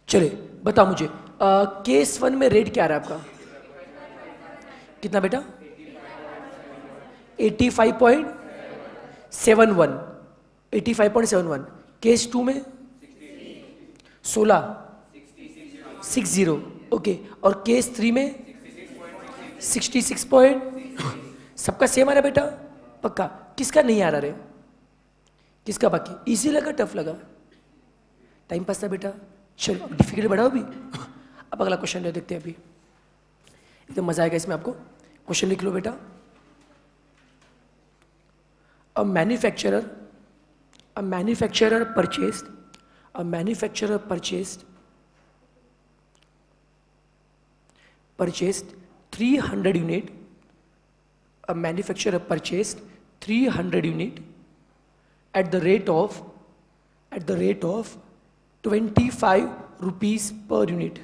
चलिए बता मुझे, केस वन में रेट क्या आ रहा है आपका? कितना बेटा? 85.71, 85.71। केस टू में 16, 60। ओके, और केस थ्री में 66 पॉइंट। सबका सेम आ रहा है बेटा? पक्का? किसका नहीं आ रहा रे? किसका बाकी? इजी लगा, टफ लगा? टाइम पास था बेटा? चलो अब डिफिकल्ट बढ़ाओ भी। अब अगला क्वेश्चन ले देखते हैं। अभी एकदम मजा आएगा इसमें आपको। क्वेश्चन लिख लो बेटा। A manufacturer purchased 300 unit. A manufacturer purchased 300 unit at the rate of 25 rupees per unit.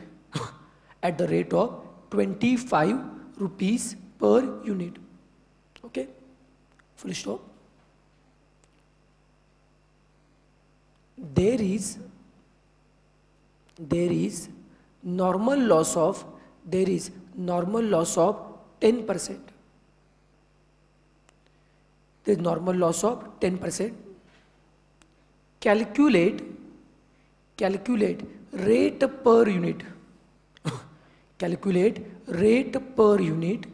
At the rate of 25 rupees per unit. Okay, full stop. There is normal loss of 10%. There is normal loss of 10%. Calculate rate per unit. Calculate rate per unit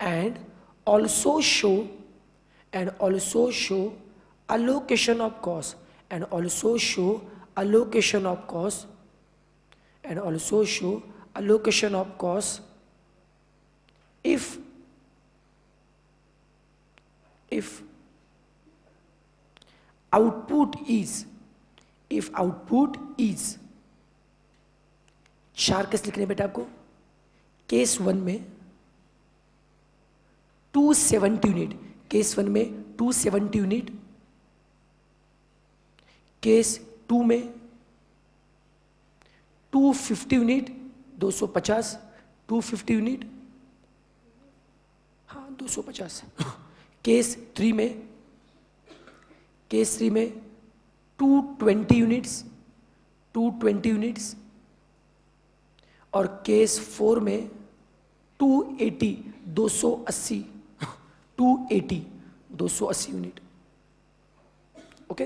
and also show allocation of cost if output is 4 कैसे लिखने बेटा आपको? Case 1 में 270 unit, case 1 में 270 unit, case 2 में 250 unit, 250, 250 unit, हाँ 250। Case 3 में 220 units, 220 units, और केस 4 में 280, 280, 280, 280 यूनिट। ओके,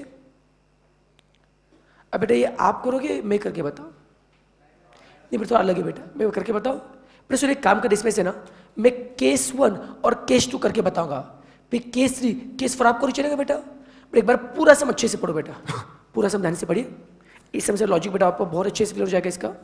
अब बेटा ये आप करोगे मैं करके बताओ? नहीं बेटा, तो अलग है बेटा, मैं करके बताओ। बेटा सुनिए, काम कर इसमें से ना, मैं केस 1 और केस 2 करके बताऊंगा, फिर केस 3, केस 4 आपको चलेगा बेटा? एक बार पूरा सम अच्छे से पढ़ो बेटा, पूरा सम ध्यान से पढ़िए। इस समय से लॉजिक बेटा आपको बहुत अच्छे से क्लियर हो जाएगा इसका।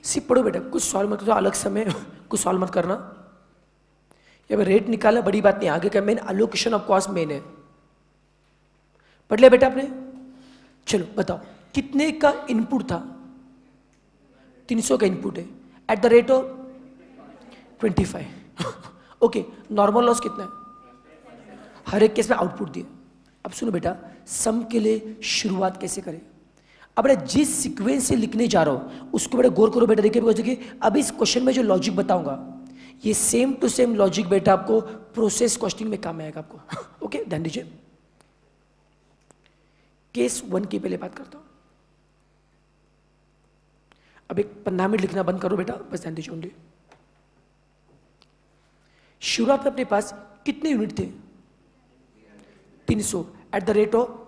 सिर्फ पढ़ो बेटा, कुछ सॉल्व मत करो, अलग समय कुछ सॉल्व मत करना। या रेट निकालना बड़ी बात नहीं, आगे का main allocation of cost main है। पढ़ लिया बेटा आपने? चलो बताओ, कितने का इनपुट था? 300 का इनपुट है, at the rate of 25। Okay, normal loss कितना है? हर एक केस में आउटपुट दिए। अब सुनो बेटा, सम के लिए शुरुआत कैसे करें? अब बेटा जिस सीक्वेंस से लिखने जा रहा हूं उसको बेटा गौर करो बेटा, देखिए अब इस क्वेश्चन में जो लॉजिक बताऊंगा ये सेम टू सेम लॉजिक बेटा आपको प्रोसेस कॉस्टिंग में काम आएगा आपको। ओके, ध्यान दीजिए। केस 1 की पहले बात करता हूं। अब एक 15 मिनट लिखना बंद करो बेटा, बस ध्यान दीजिए ओनली। शुरुआत में अपने पास कितने यूनिट थे? 300, एट द रेट ऑफ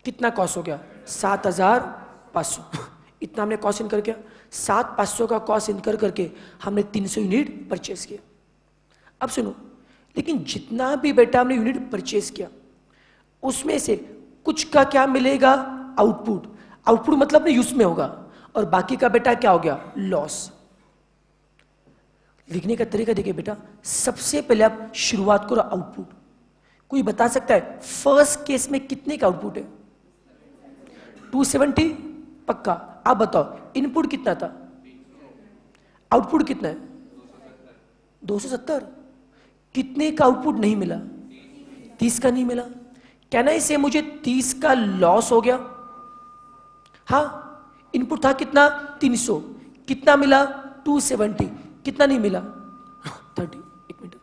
कितना कॉस्ट हो गया? 7,500। इतना हमने कॉस्ट इनकर किया, 7,500 का कॉस्ट इनकर करके हमने 300 यूनिट परचेस किया। अब सुनो, लेकिन जितना भी बेटा हमने यूनिट परचेस किया उसमें से कुछ का क्या मिलेगा? आउटपुट। आउटपुट मतलब अपने यूज में होगा, और बाकी का बेटा क्या हो गया? लॉस। लिखने का तरीका देखिए बेटा, सबसे पहले आप शुरुआत करो आउटपुट। कोई बता सकता है फर्स्ट केस में कितने का आउटपुट है? 270 पक्का। आप बताओ इनपुट कितना था? आउटपुट कितना है? 270। कितने का आउटपुट नहीं मिला? 30 का नहीं मिला। कहना इसे मुझे 30 का लॉस हो गया। हाँ, इनपुट था कितना? 300। कितना मिला? 270। कितना नहीं मिला? 30। एक मिनट,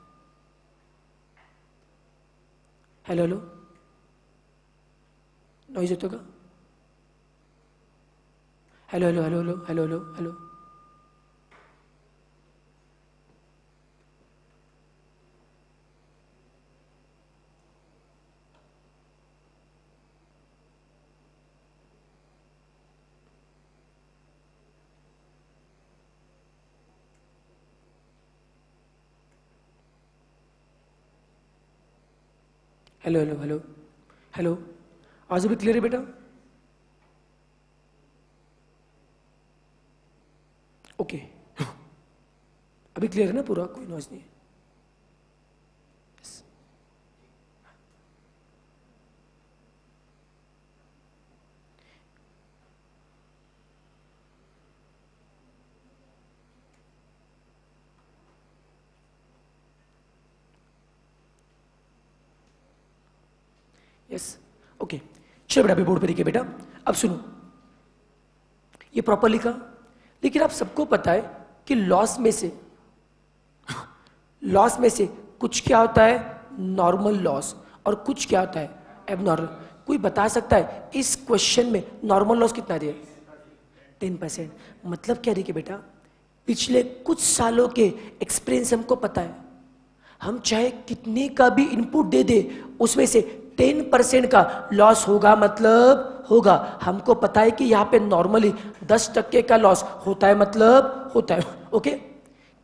हेलो हेलो, नॉइज होता का? Hello hello hello hello hello hello hello, hello hello hello hello, आज भी क्लियर है बेटा? ओके, अभी क्लियर है ना पूरा? कोई नॉइज नहीं है? Yes, okay. चलो बेटा, अभी बोर्ड पे लिखिए बेटा। अब सुनो, ये प्रॉपर लिखा, लेकिन आप सबको पता है कि लॉस में से कुछ क्या होता है? नॉर्मल लॉस, और कुछ क्या होता है? एबनॉर्मल। कोई बता सकता है इस क्वेश्चन में नॉर्मल लॉस कितना दिया? 10%। मतलब क्या देखिए बेटा, पिछले कुछ सालों के एक्सपीरियंस हमको पता है, हम चाहे कितने का भी इनपुट दे दे उसमें से 10% का लॉस होगा, मतलब होगा। हमको पता है कि यहाँ पे नॉर्मली 10% का लॉस होता है, मतलब होता है। ओके,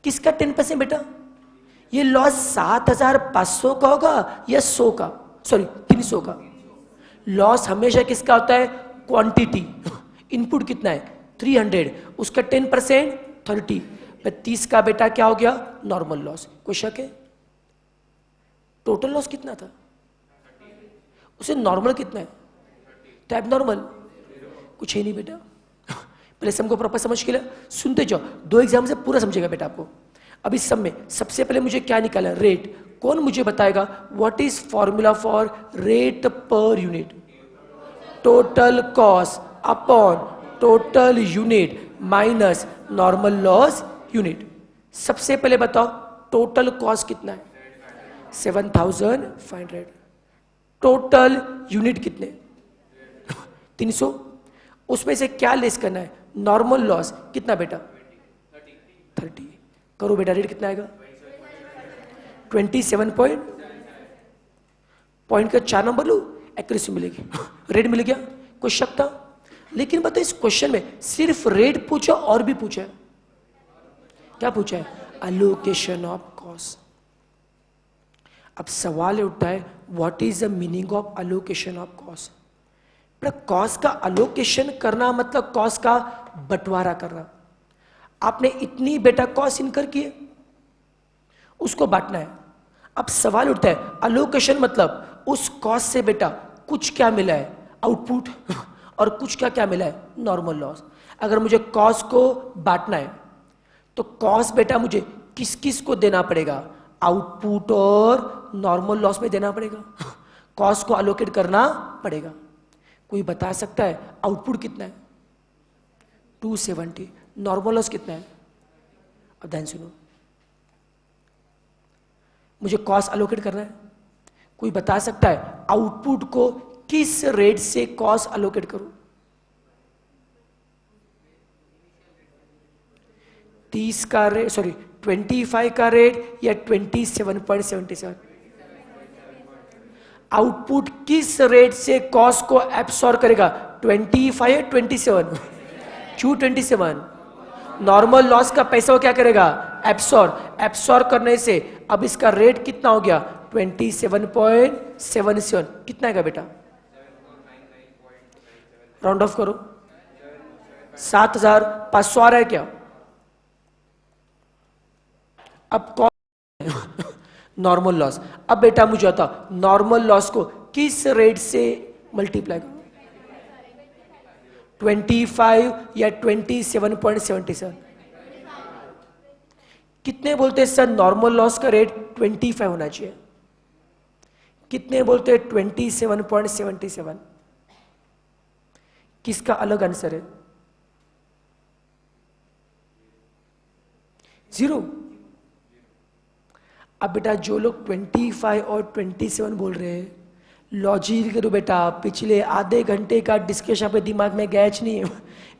किसका 10% बेटा? ये लॉस 7,500 का होगा या 100 का? सॉरी, 300 का। लॉस हमेशा किसका होता है? क्वांटिटी। इनपुट कितना है? 300, उसका 10% 30, 30 का बेटा क्या हो गया नॉर्मल लॉस। कोई शक है? टोटल लॉस कितना था? उसे नॉर्मल कितना है? तो एबनॉर्मल कुछ है नहीं बेटा। पहले सम को प्रॉपर समझ के लिए सुनते जाओ, 2 एग्जाम से पूरा समझेगा बेटा आपको। अब इस सम में सबसे पहले मुझे क्या निकाला? रेट। कौन मुझे बताएगा what is formula for rate per unit? Total cost upon total unit minus normal loss unit. सबसे पहले बताओ टोटल कॉस्ट कितना है? 7500। टोटल यूनिट कितने? 300। उसमें से क्या लेस करना है? नॉर्मल लॉस कितना बेटा? 30। करो बेटा, रेट कितना आएगा? 27 पॉइंट का 4 नंबर लो, एक्यूरेसी मिलेगी, रेट मिल गया। कोई शक था? लेकिन बताओ इस क्वेश्चन में सिर्फ रेट पूछा और भी पूछा है? क्या पूछा है? Allocation of cost. अब सवाल उठता है what is the meaning of allocation of cost? Cost का अलोकेशन करना मतलब कॉस्ट का बंटवारा करना। आपने इतनी बेटा कॉस्ट इनकर किए, उसको बांटना है। अब सवाल उठता है अलोकेशन मतलब उस कॉस्ट से बेटा कुछ क्या मिला है? आउटपुट। और कुछ क्या क्या मिला है? Normal loss. अगर मुझे कॉस्ट को बांटना है तो कॉस्ट बेटा मुझे किस किस को देना पड़ेगा? आउटपुट और नॉर्मल लॉस में देना पड़ेगा। कॉस्ट को अलोकेट करना पड़ेगा। कोई बता सकता है आउटपुट कितना है? 270। नॉर्मल लॉस कितना है? अब ध्यान सुनो, मुझे कॉस्ट अलोकेट करना है। कोई बता सकता है आउटपुट को किस रेट से कॉस्ट अलोकेट करूं? 30 का रेट, सॉरी 25 का रेट या 27.77? आउटपुट किस रेट से कॉस्ट को एब्सॉर्ब करेगा? 25 या 27? क्यों 27? नॉर्मल लॉस का पैसा वो क्या करेगा? एब्सॉर्ब। एब्सॉर्ब करने से अब इसका रेट कितना हो गया? 27.77। कितना आएगा बेटा? राउंड ऑफ करो, 7500 आ रहा है क्या? अब कॉस्ट नॉर्मल लॉस। अब बेटा मुझे बताओ नॉर्मल लॉस को किस रेट से मल्टीप्लाई करो? 25 या 27.77? कितने बोलते हैं सर नॉर्मल लॉस का रेट 25 होना चाहिए? कितने बोलते हैं 27.77? किसका अलग आंसर है? 0। अब बेटा जो लोग 25 और 27 बोल रहे हैं, लॉजिक करो बेटा। पिछले आधे घंटे का डिस्कशन पे दिमाग में गैच नहीं है।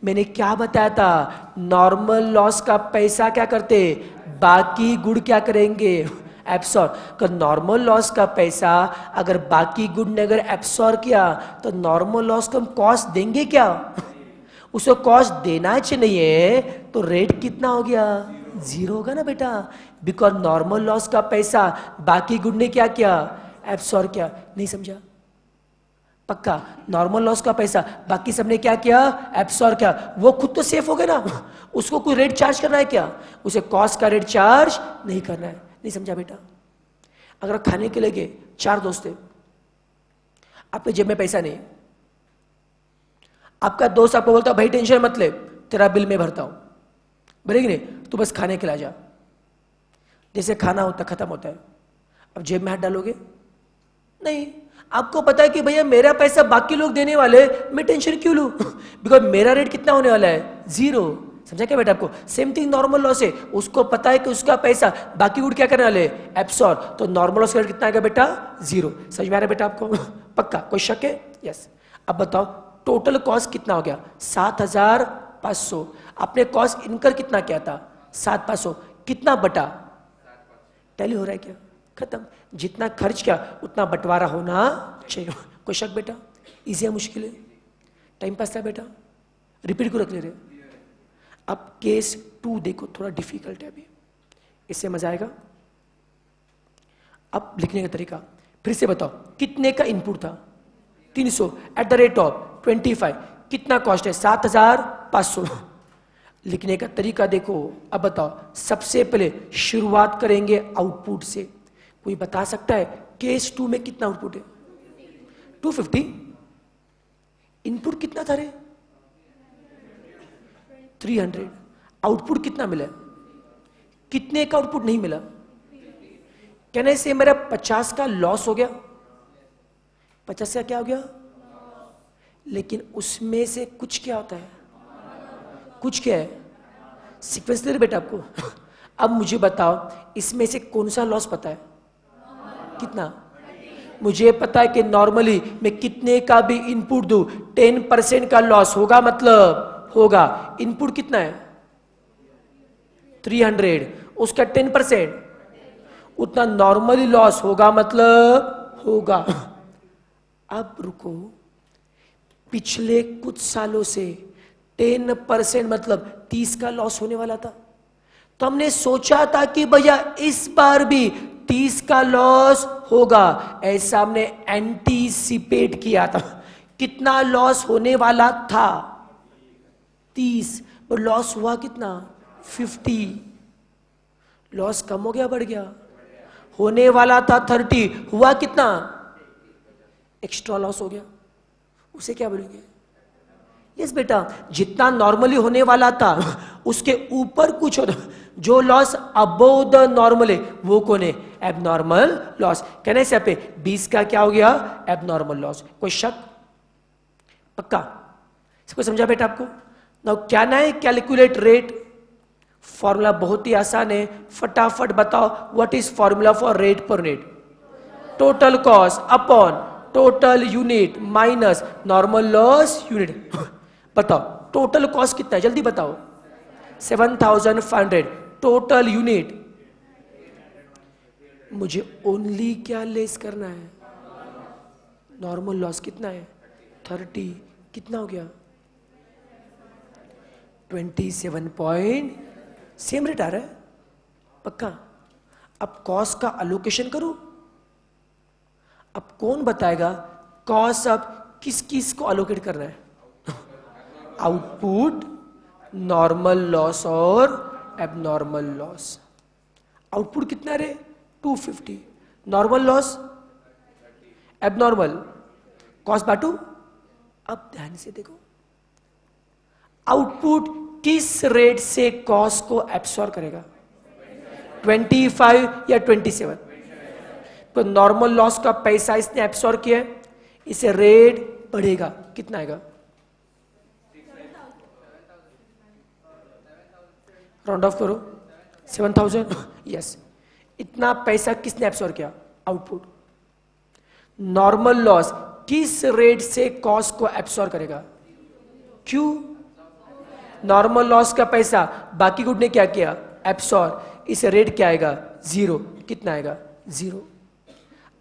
मैंने क्या बताया था? नॉर्मल लॉस का पैसा क्या करते? बाकी गुड क्या करेंगे? एब्सॉर्ब। कर नॉर्मल लॉस का पैसा अगर बाकी गुड ने अगर एब्सॉर्ब किया तो नॉर्मल लॉस को हम कॉस्ट देंगे क्या? उसको कॉस्ट देना चाहिए, तो रेट कितना हो गया? 0 होगा ना बेटा। बिकॉज नॉर्मल लॉस का पैसा बाकी गुड ने क्या किया? एब्सॉर्ब किया। नहीं समझा? पक्का? नॉर्मल लॉस का पैसा बाकी सबने क्या किया? एब्सॉर्ब किया। वो खुद तो सेफ हो गया ना, उसको कोई रेट चार्ज करना है क्या? उसे कॉस्ट का रेट चार्ज नहीं करना है। नहीं समझा बेटा? अगर खाने के लिए गए, 4 दोस्त थे, आपके जेब में पैसा नहीं, आपका दोस्त आपको बोलता भाई टेंशन मत ले, तेरा बिल मैं भरता हूं, बोलेगी नहीं? तू बस खाने के ला जा। जैसे खाना होता खत्म होता है, अब जेब में हाथ डालोगे? नहीं। आपको पता है कि भैया मेरा पैसा बाकी लोग देने वाले, मैं टेंशन क्यों लूं? बिकॉज मेरा रेट कितना होने वाला है? 0। समझा क्या बेटा आपको? सेम थिंग नॉर्मल लॉस है, उसको पता है कि उसका पैसा बाकी गुड क्या करने वाले? एब्सॉर्ब। तो नॉर्मल लॉस का रेट कितना आएगा बेटा? 0। समझ में आ रहा है बेटा आपको? पक्का? कोई शक है? यस। अब बताओ टोटल कॉस्ट कितना हो गया? 7500। आपने कॉस्ट इनकर कितना किया था? 7500। कितना बटा? टैली हो रहा है क्या? खत्म। जितना खर्च किया उतना बंटवारा होना चाहिए। कोई शक बेटा? इजी है मुश्किल है? टाइम पास था बेटा? रिपीट को रख ले रहे। अब केस 2 देखो, थोड़ा डिफिकल्ट है अभी, इससे मजा आएगा। अब लिखने का तरीका फिर से बताओ। कितने का इनपुट था? 300 एट द रेट ऑफ 25। कितना कॉस्ट है? 7500। लिखने का तरीका देखो। अब बताओ, सबसे पहले शुरुआत करेंगे आउटपुट से। कोई बता सकता है केस 2 में कितना आउटपुट है? 250। इनपुट कितना था रे? 300। आउटपुट कितना मिला? कितने का आउटपुट नहीं मिला? कहने से मेरा 50 का लॉस हो गया। 50 का क्या हो गया? लेकिन उसमें से कुछ क्या होता है? कुछ क्या है? सीक्वेंस दे रहे बेटा आपको। अब मुझे बताओ, इसमें से कौन सा लॉस पता है? कितना? मुझे पता है कि नॉर्मली मैं कितने का भी इनपुट दूं 10% का लॉस होगा, मतलब होगा। इनपुट कितना है? 300, उसका 10% उतना नॉर्मली लॉस होगा, मतलब होगा। अब रुको, पिछले कुछ सालों से 10% मतलब 30 का लॉस होने वाला था। तो हमने सोचा था कि भैया इस बार भी 30 का लॉस होगा, ऐसा हमने एंटीसिपेट किया था। कितना लॉस होने वाला था? 30, पर लॉस हुआ कितना? 50। लॉस कम हो गया, बढ़ गया? होने वाला था 30, हुआ कितना? एक्स्ट्रा लॉस हो गया। उसे क्या बोलेंगे? यस बेटा, जितना नॉर्मली होने वाला था उसके ऊपर कुछ होता, जो लॉस अबोव द नॉर्मल है वो कौन है? Abnormal loss. कहने से पे 20 का क्या हो गया? Abnormal loss. कोई शक? पक्का? इसको समझा बेटा आपको? नाउ क्या ना है कैलकुलेट रेट। फॉर्मूला बहुत ही आसान है, फटाफट बताओ। What is formula for rate per unit? Total cost upon total unit minus normal loss unit. बताओ टोटल कॉस्ट कितना है, जल्दी बताओ। 7500। टोटल यूनिट, मुझे ओनली क्या लेस करना है? नॉर्मल लॉस कितना है? 30। कितना हो गया? 27 सेम रेट आ रहा है। पक्का? अब कॉस्ट का अलोकेशन करो। अब कौन बताएगा कॉस्ट अब किस किस को अलोकेट करना है? आउटपुट, नॉर्मल लॉस और एबनॉर्मल लॉस। आउटपुट कितना रे? 250। नॉर्मल लॉस, एबनॉर्मल, कॉस्ट बाटू। अब ध्यान से देखो, आउटपुट किस रेट से कॉस्ट को एब्सॉर्ब करेगा? 25 या 27? तो नॉर्मल लॉस का पैसा इसने एब्सॉर्ब किया है, इसे रेट बढ़ेगा। कितना आएगा? राउंड ऑफ करो, 7000। यस, इतना पैसा किसने एब्सॉर्ब किया? आउटपुट। नॉर्मल लॉस किस रेट से कॉस्ट को एब्सॉर्ब करेगा? क्यों? नॉर्मल लॉस का पैसा बाकी गुड ने क्या किया? एब्सॉर्ब। इस रेट क्या आएगा? 0। कितना आएगा? 0।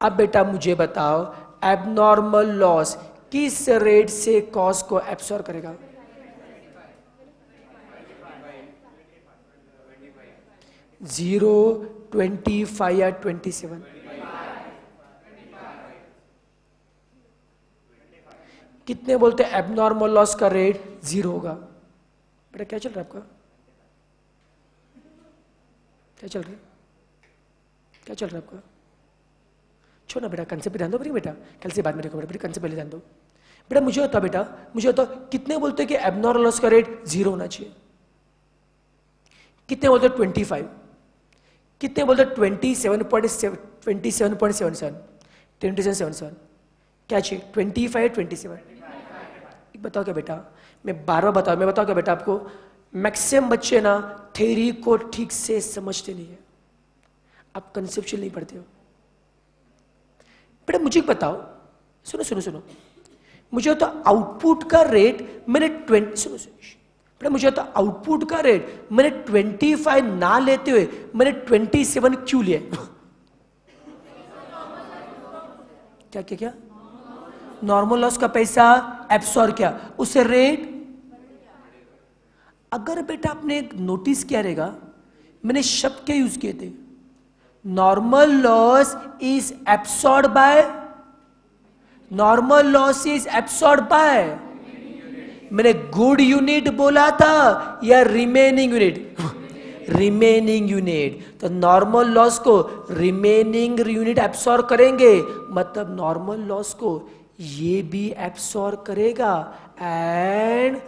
अब बेटा मुझे बताओ, एबनॉर्मल लॉस किस रेट से कॉस्ट को एब्सॉर्ब करेगा? 0, 25 या 27? कितने बोलते हैं एबनॉर्मल लॉस का रेट 0 होगा? बेटा क्या चल रहा है आपका? क्या चल रहा है? क्या चल रहा है आपका? छोड़ना बेटा, कंसेप्ट पे ध्यान दो बेटा। कल से बाद में देखो बेटा, कंसेप्ट पहले ध्यान दो बेटा। मुझे होता बेटा, मुझे होता कितने बोलते हैं कि एबनॉर्मल लॉस का रेट 0 होना चाहिए? कितने बोलते हैं 25? कितने बोलते हैं 27.77? 27.77 क्या चाहिए? 25 27? एक बताओ क्या बेटा, मैं बार बार बताऊं, मैं बताओ क्या बेटा आपको, मैक्सिमम बच्चे ना थ्योरी को ठीक से समझते नहीं है, आप कंसेप्चुअल नहीं पढ़ते हो। बेटा मुझे बताओ, सुनो सुनो सुनो, मुझे तो आउटपुट का रेट मैंने 20, सुनो सुनो बेटा, मुझे तो आउटपुट का रेट मैंने 25 ना लेते हुए मैंने 27 क्यों लिया? क्या क्या क्या? नॉर्मल लॉस का पैसा एब्सॉर्ब किया, उससे रेट। अगर बेटा आपने नोटिस किया रहेगा, मैंने शब्द क्या यूज किए थे? Normal loss is absorb by, normal loss is absorb by मैंने गुड यूनिट बोला था या रिमेनिंग यूनिट? Remaining unit. तो नॉर्मल लॉस को रिमेनिंग यूनिट एब्सॉर्ब करेंगे, मतलब नॉर्मल लॉस को ये भी एब्सॉर्ब करेगा एंड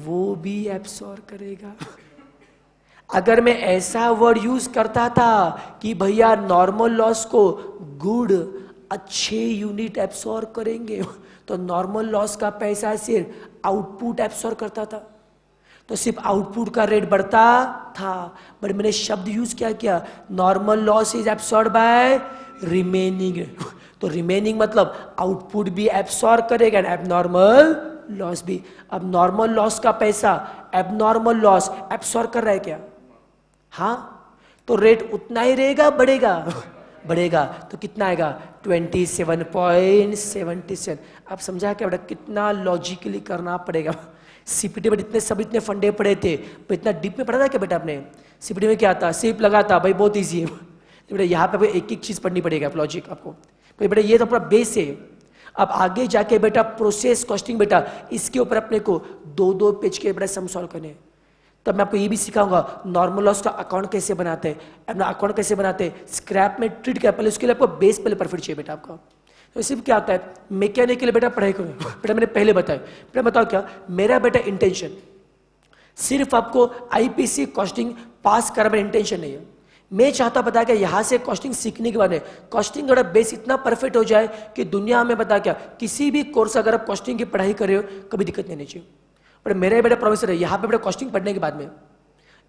वो भी एब्सॉर्ब करेगा। अगर मैं ऐसा वर्ड यूज करता था कि भैया नॉर्मल लॉस को गुड अच्छे यूनिट एब्सॉर्ब करेंगे, तो नॉर्मल लॉस का पैसा सिर्फ आउटपुट एब्सॉर्ब करता था, तो सिर्फ आउटपुट का रेट बढ़ता था। बट मैंने शब्द यूज क्या किया? Normal loss is absorb by remaining. तो रिमेनिंग मतलब आउटपुट भी एब्सॉर्ब करेगा एंड एबनॉर्मल लॉस भी। अब नॉर्मल लॉस का पैसा एबनॉर्मल लॉस एब्सॉर्ब कर रहा है क्या? हाँ, तो रेट उतना ही रहेगा, बढ़ेगा? बढ़ेगा। तो कितना आएगा? 27.77। आप समझा क्या बेटा कितना लॉजिकली करना पड़ेगा? सीपीटी में इतने सब इतने फंडे पड़े थे, तो इतना डीप में पढ़ा था क्या बेटा आपने? सीपीटी में क्या था? सिर्फ लगा था भाई, बहुत ईजी है। तो बेटा यहाँ पे एक एक चीज पढ़नी पड़ेगा लॉजिक आपको। तो बेटा ये तो अपना बेस है। अब आगे जाके बेटा प्रोसेस कॉस्टिंग, बेटा इसके ऊपर अपने को 2-2 पेज के बेटा सम सॉल्व करने हैं। तब मैं आपको ये भी सिखाऊंगा नॉर्मल लॉस का अकाउंट कैसे बनाते हैं, अपना अकाउंट कैसे बनाते हैं, स्क्रैप में ट्रीट क्या, पहले उसके लिए आपको बेस पहले परफेक्ट चाहिए बेटा आपका। तो सिर्फ क्या होता है, मैकेनिकल बेटा पढ़ाई करो। बेटा मैंने पहले बताया, बेटा बताओ क्या मेरा बेटा इंटेंशन, सिर्फ आपको आईपीसी कॉस्टिंग पास करना इंटेंशन नहीं है। मैं चाहता बता क्या यहां से कॉस्टिंग सीखने के बाद में कॉस्टिंग का बेस इतना परफेक्ट हो जाए कि दुनिया में बता क्या किसी भी कोर्स अगर आप कॉस्टिंग की पढ़ाई कर रहे हो कभी दिक्कत नहीं चाहिए। पर मेरा बेटा प्रोफेसर है यहाँ पे बेटा कॉस्टिंग पढ़ने के बाद में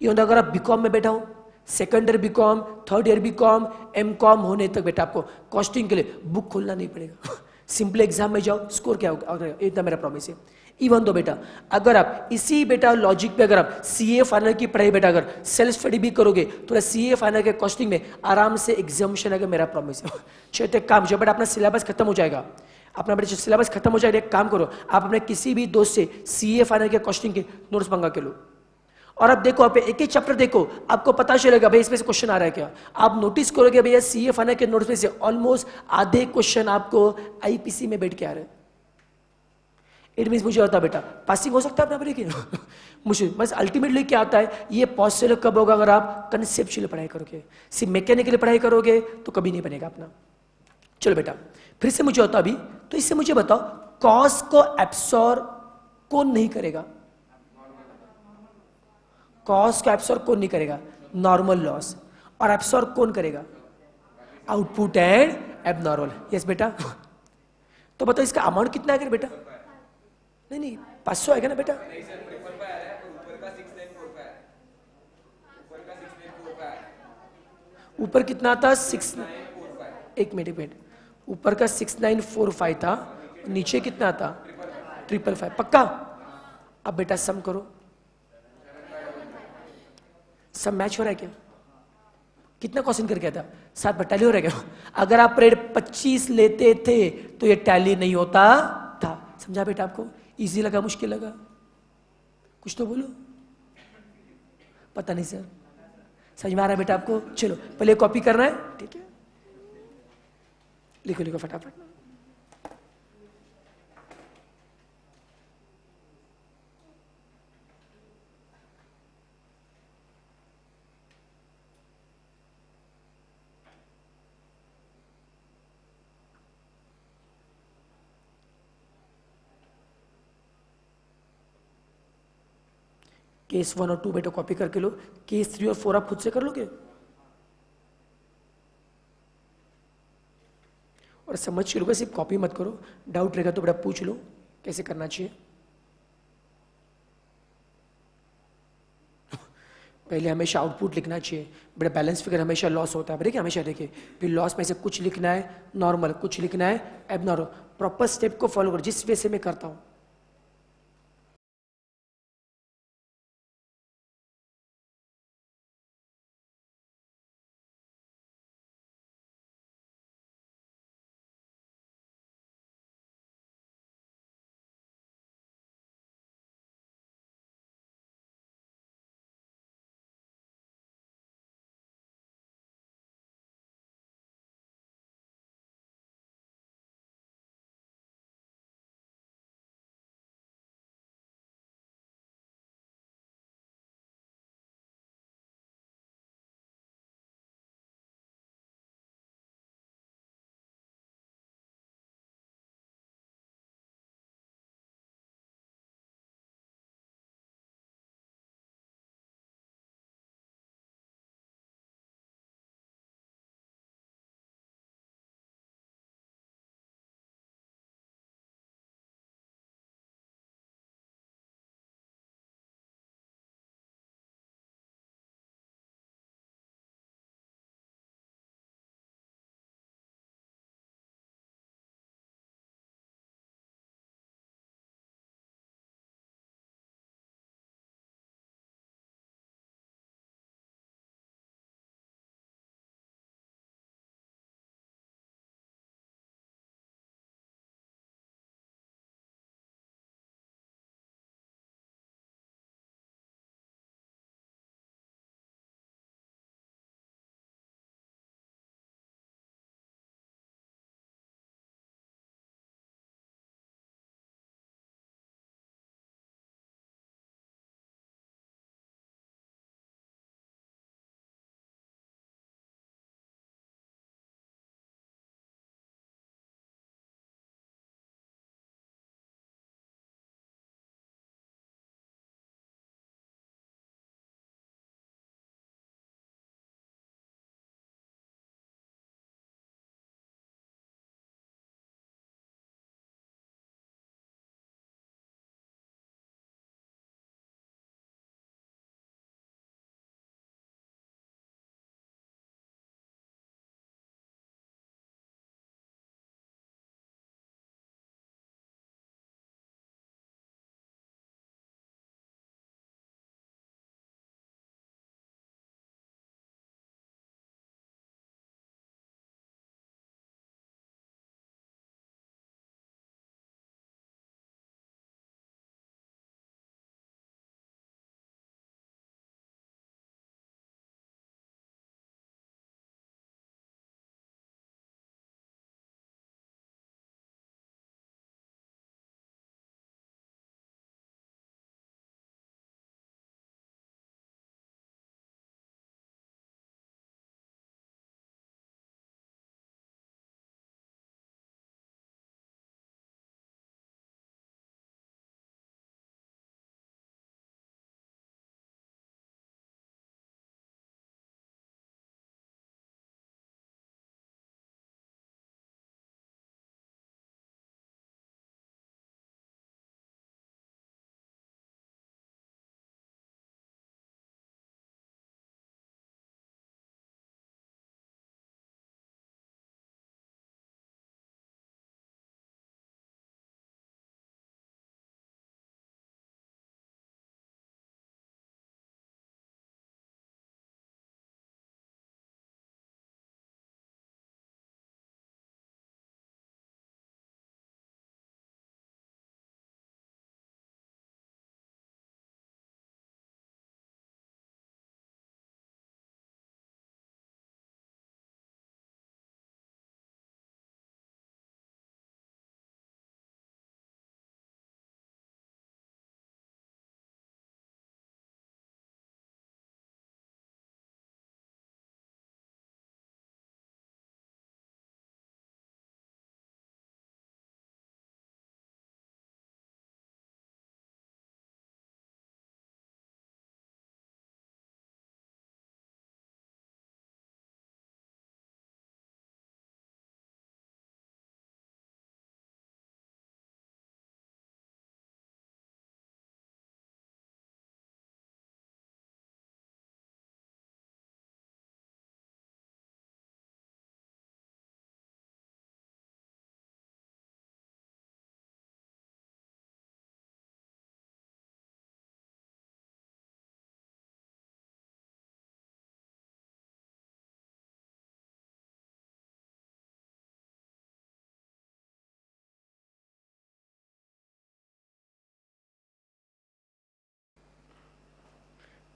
ये होता अगर आप बीकॉम में बैठा हो, second year BCom, third year BCom, MCom होने तक बेटा आपको कॉस्टिंग के लिए बुक खोलना नहीं पड़ेगा। सिंपल एग्जाम में जाओ, स्कोर क्या होगा, इतना मेरा प्रॉमिस है। इवन दो बेटा अगर आप इसी बेटा लॉजिक पे अगर आप सीए फाइनल की पढ़ाई बेटा अगर सेल्फ स्टडी भी करोगे तो सीए फाइनल के कॉस्टिंग में आराम से एग्जामिशन है, मेरा प्रॉमिस है। चलो एक काम जो बेटा अपना सिलेबस खत्म हो जाएगा, अपना बेटा सिलेबस खत्म हो जाएगा, एक काम करो आप अपने किसी भी दोस्त से सीए फाइनल के कॉस्टिंग के नोट्स मंगा के लो और अब देखो आप एक एक चैप्टर देखो, आपको पता चलेगा भाई इसमें से क्वेश्चन आ रहा है क्या। आप नोटिस करोगे भैया सीए फाइनल के नोट्स में से ऑलमोस्ट आधे क्वेश्चन आपको आईपीसी में बैठ के आ रहे हैं। इट मीन मुझे होता बेटा पासिंग हो सकता है अपना लेकिन मुझे बस अल्टीमेटली क्या आता है ये पॉसिबल कब होगा अगर आप कंसेप्चुअल पढ़ाई करोगे, सिर्फ मैकेनिकली पढ़ाई करोगे तो कभी नहीं बनेगा अपना। चलो बेटा फिर से मुझे होता अभी, तो इससे मुझे बताओ कॉस्ट को एब्सॉर्ब कौन नहीं करेगा? कॉस्ट को एब्सॉर्ब कौन नहीं करेगा? Normal loss. और एब्सॉर्ब कौन करेगा? Output and abnormal. यस बेटा। तो बताओ इसका अमाउंट कितना है बेटा? नहीं नहीं 500 आएगा ना बेटा? ऊपर कितना था? 6, एक मिनट, ऊपर का 6945 था, नीचे कितना था? 555। पक्का? अब बेटा सम करो, सब मैच हो रहा है क्या? कितना क्वेश्चन कर गया था? 7 टैली हो रहा है क्या? अगर आप रेट 25 लेते थे तो ये टैली नहीं होता था। समझा बेटा आपको? इजी लगा मुश्किल लगा? कुछ तो बोलो। पता नहीं सर, समझ में आ रहा है बेटा आपको? चलो पहले कॉपी करना है, ठीक है लिखो लिखो फटाफट। केस 1 और 2 बेटा कॉपी करके लो, केस 3 और 4 आप खुद से कर लोगे और समझ के लोगे, सिर्फ कॉपी मत करो। डाउट रहेगा तो बेटा पूछ लो कैसे करना चाहिए। पहले हमेशा आउटपुट लिखना चाहिए बेटा, बैलेंस फिगर हमेशा लॉस होता है देखिए, हमेशा देखिए फिर लॉस में से कुछ लिखना है नॉर्मल, कुछ लिखना है एबनॉर्मल। प्रॉपर स्टेप को फॉलो करो जिस वे से मैं करता हूं।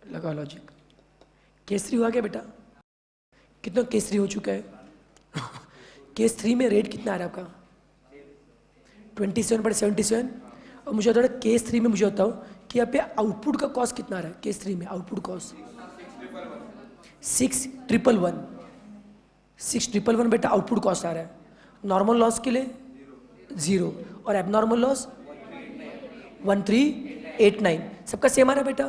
लगा लॉजिक। केस 3 हुआ क्या बेटा? कितना केस 3 हो चुका है? केस 3 में रेट कितना आ रहा है आपका? 27.77। और मुझे बता रहा केस 3 में मुझे बताओ कि यहाँ पे आउटपुट का कॉस्ट कितना आ रहा है केस 3 में? Output cost 6,111। 6,111 बेटा आउटपुट कॉस्ट आ रहा है। नॉर्मल लॉस के लिए 0 और एबनॉर्मल लॉस 1389। सबका सेम आ रहा है बेटा?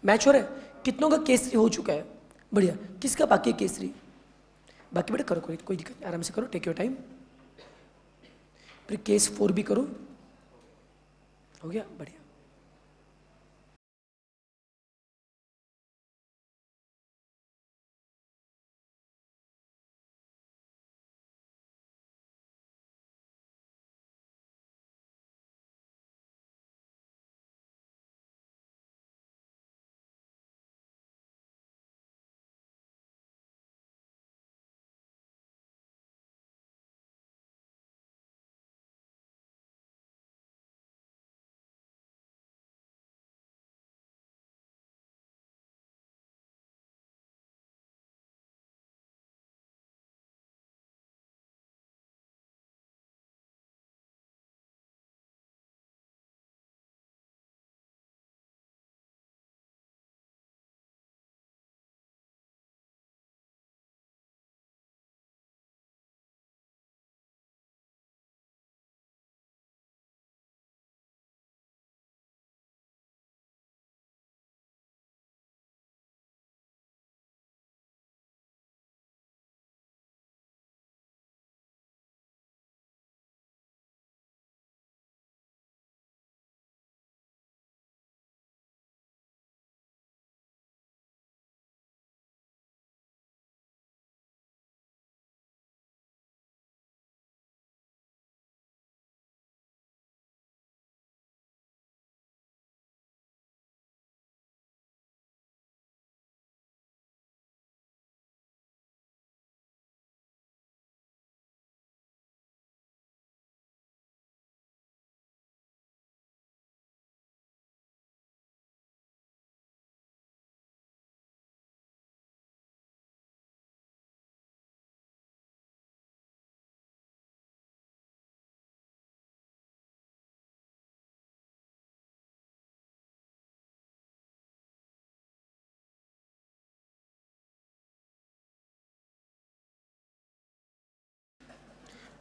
मैच हो रहा है? कितनों का केस 3 हो चुका है? बढ़िया। किसका बाकी है केस 3? बाकी बेटा करो, कोई दिक्कत नहीं, आराम से करो, टेक योर टाइम। फिर केस 4 भी करो। हो गया? बढ़िया।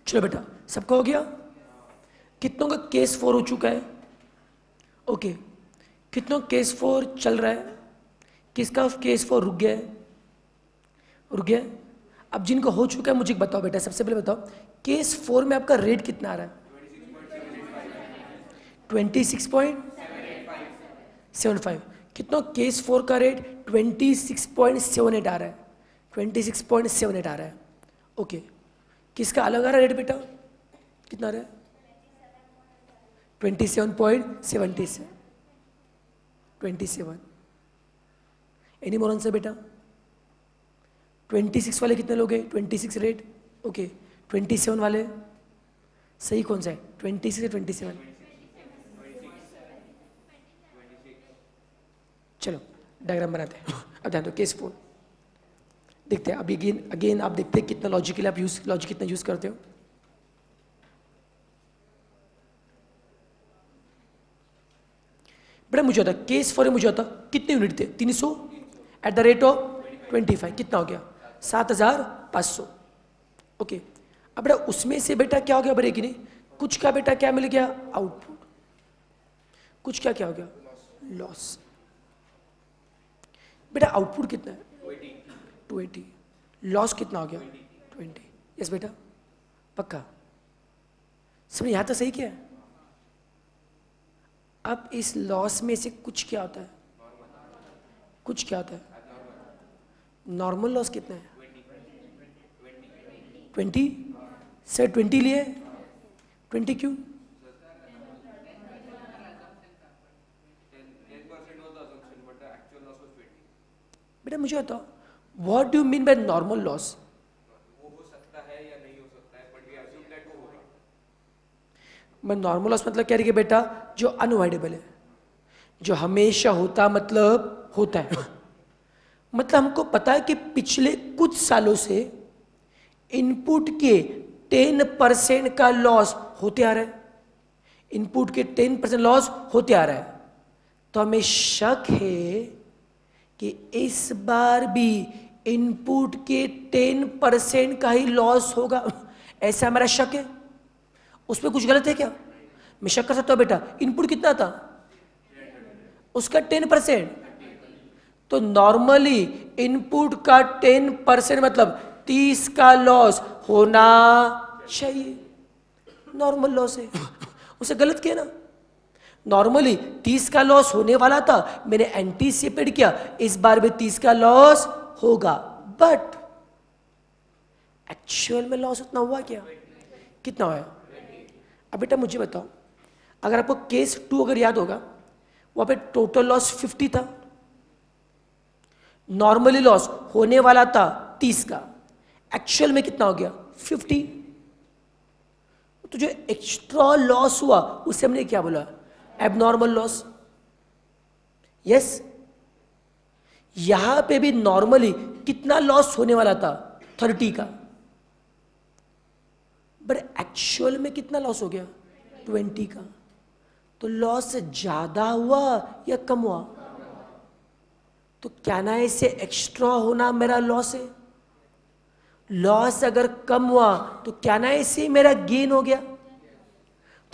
चलो बेटा, सबका हो गया? कितनों का केस 4 हो चुका है? ओके। कितनों केस 4 चल रहा है? किसका केस 4 रुक गया है? रुक गया है? अब जिनको हो चुका है मुझे बताओ बेटा, सबसे पहले बताओ केस 4 में आपका रेट कितना आ रहा है? 26.75। कितना केस 4 का रेट? 26.78 आ रहा है। 26.78 आ रहा है। ओके। किसका अलग आ रहा है रेट बेटा? कितना आ रहा है? 27.77। 27। एनी मोर आंसर बेटा? 26 वाले कितने लोग हैं? 26 रेट। ओके। 27 वाले सही कौन सा है? 26 या 27? चलो डायग्राम बनाते हैं। अब ध्यान दो, केस 4 देखते हैं। अभी अगेन आप देखते हैं कितना लॉजिकली आप लॉजिक कितना यूज करते हो। बेटा मुझे होता केस 4 में मुझे होता कितने यूनिट थे? 300 एट द रेट ऑफ 25। कितना हो गया? 7,500। ओके। अब बेटा उसमें से बेटा क्या हो गया ब्रेक? नहीं कुछ का बेटा क्या मिल गया? आउटपुट। कुछ क्या क्या हो गया? लॉस। बेटा आउटपुट कितना है? 280। लॉस कितना हो गया? 20। यस बेटा पक्का? समझ यहां तक सही क्या है? अब इस लॉस में से कुछ क्या होता है? कुछ क्या होता है? नॉर्मल लॉस कितना है? 20। सर 20 लिए? 20 क्यों? बेटा मुझे बताओ what do you mean by normal loss? मैं नॉर्मल लॉस मतलब क्या रही है बेटा? जो अनअवॉइडेबल है, जो हमेशा होता मतलब होता है। मतलब हमको पता है कि पिछले कुछ सालों से इनपुट के 10% का लॉस होते आ रहा है, इनपुट के 10% लॉस होते आ रहा है। तो हमें शक है कि इस बार भी इनपुट के 10% का ही लॉस होगा, ऐसा हमारा शक है। उसमें कुछ गलत है क्या? मैं शक कर सकता हूं बेटा, इनपुट कितना था उसका 10%, तो नॉर्मली इनपुट का 10% मतलब 30 का लॉस होना चाहिए, नॉर्मल लॉस है। उसे गलत किया ना, नॉर्मली 30 का लॉस होने वाला था, मैंने एंटीसिपेट किया इस बार भी 30 का लॉस होगा, बट एक्चुअल में लॉस उतना हुआ क्या? कितना हुआ? अब बेटा मुझे बताओ, अगर आपको केस 2 अगर याद होगा, वहां पे टोटल लॉस 50 था, नॉर्मली लॉस होने वाला था 30 का, एक्चुअल में कितना हो गया? 50। तो जो एक्स्ट्रा लॉस हुआ उसे हमने क्या बोला? Abnormal loss. यस, यहां पे भी नॉर्मली कितना लॉस होने वाला था? 30 का, बट एक्चुअल में कितना लॉस हो गया? 20 का। तो लॉस ज्यादा हुआ या कम हुआ? तो क्या ना इसे एक्स्ट्रा होना मेरा लॉस है? लॉस अगर कम हुआ तो क्या ना इसे मेरा गेन हो गया?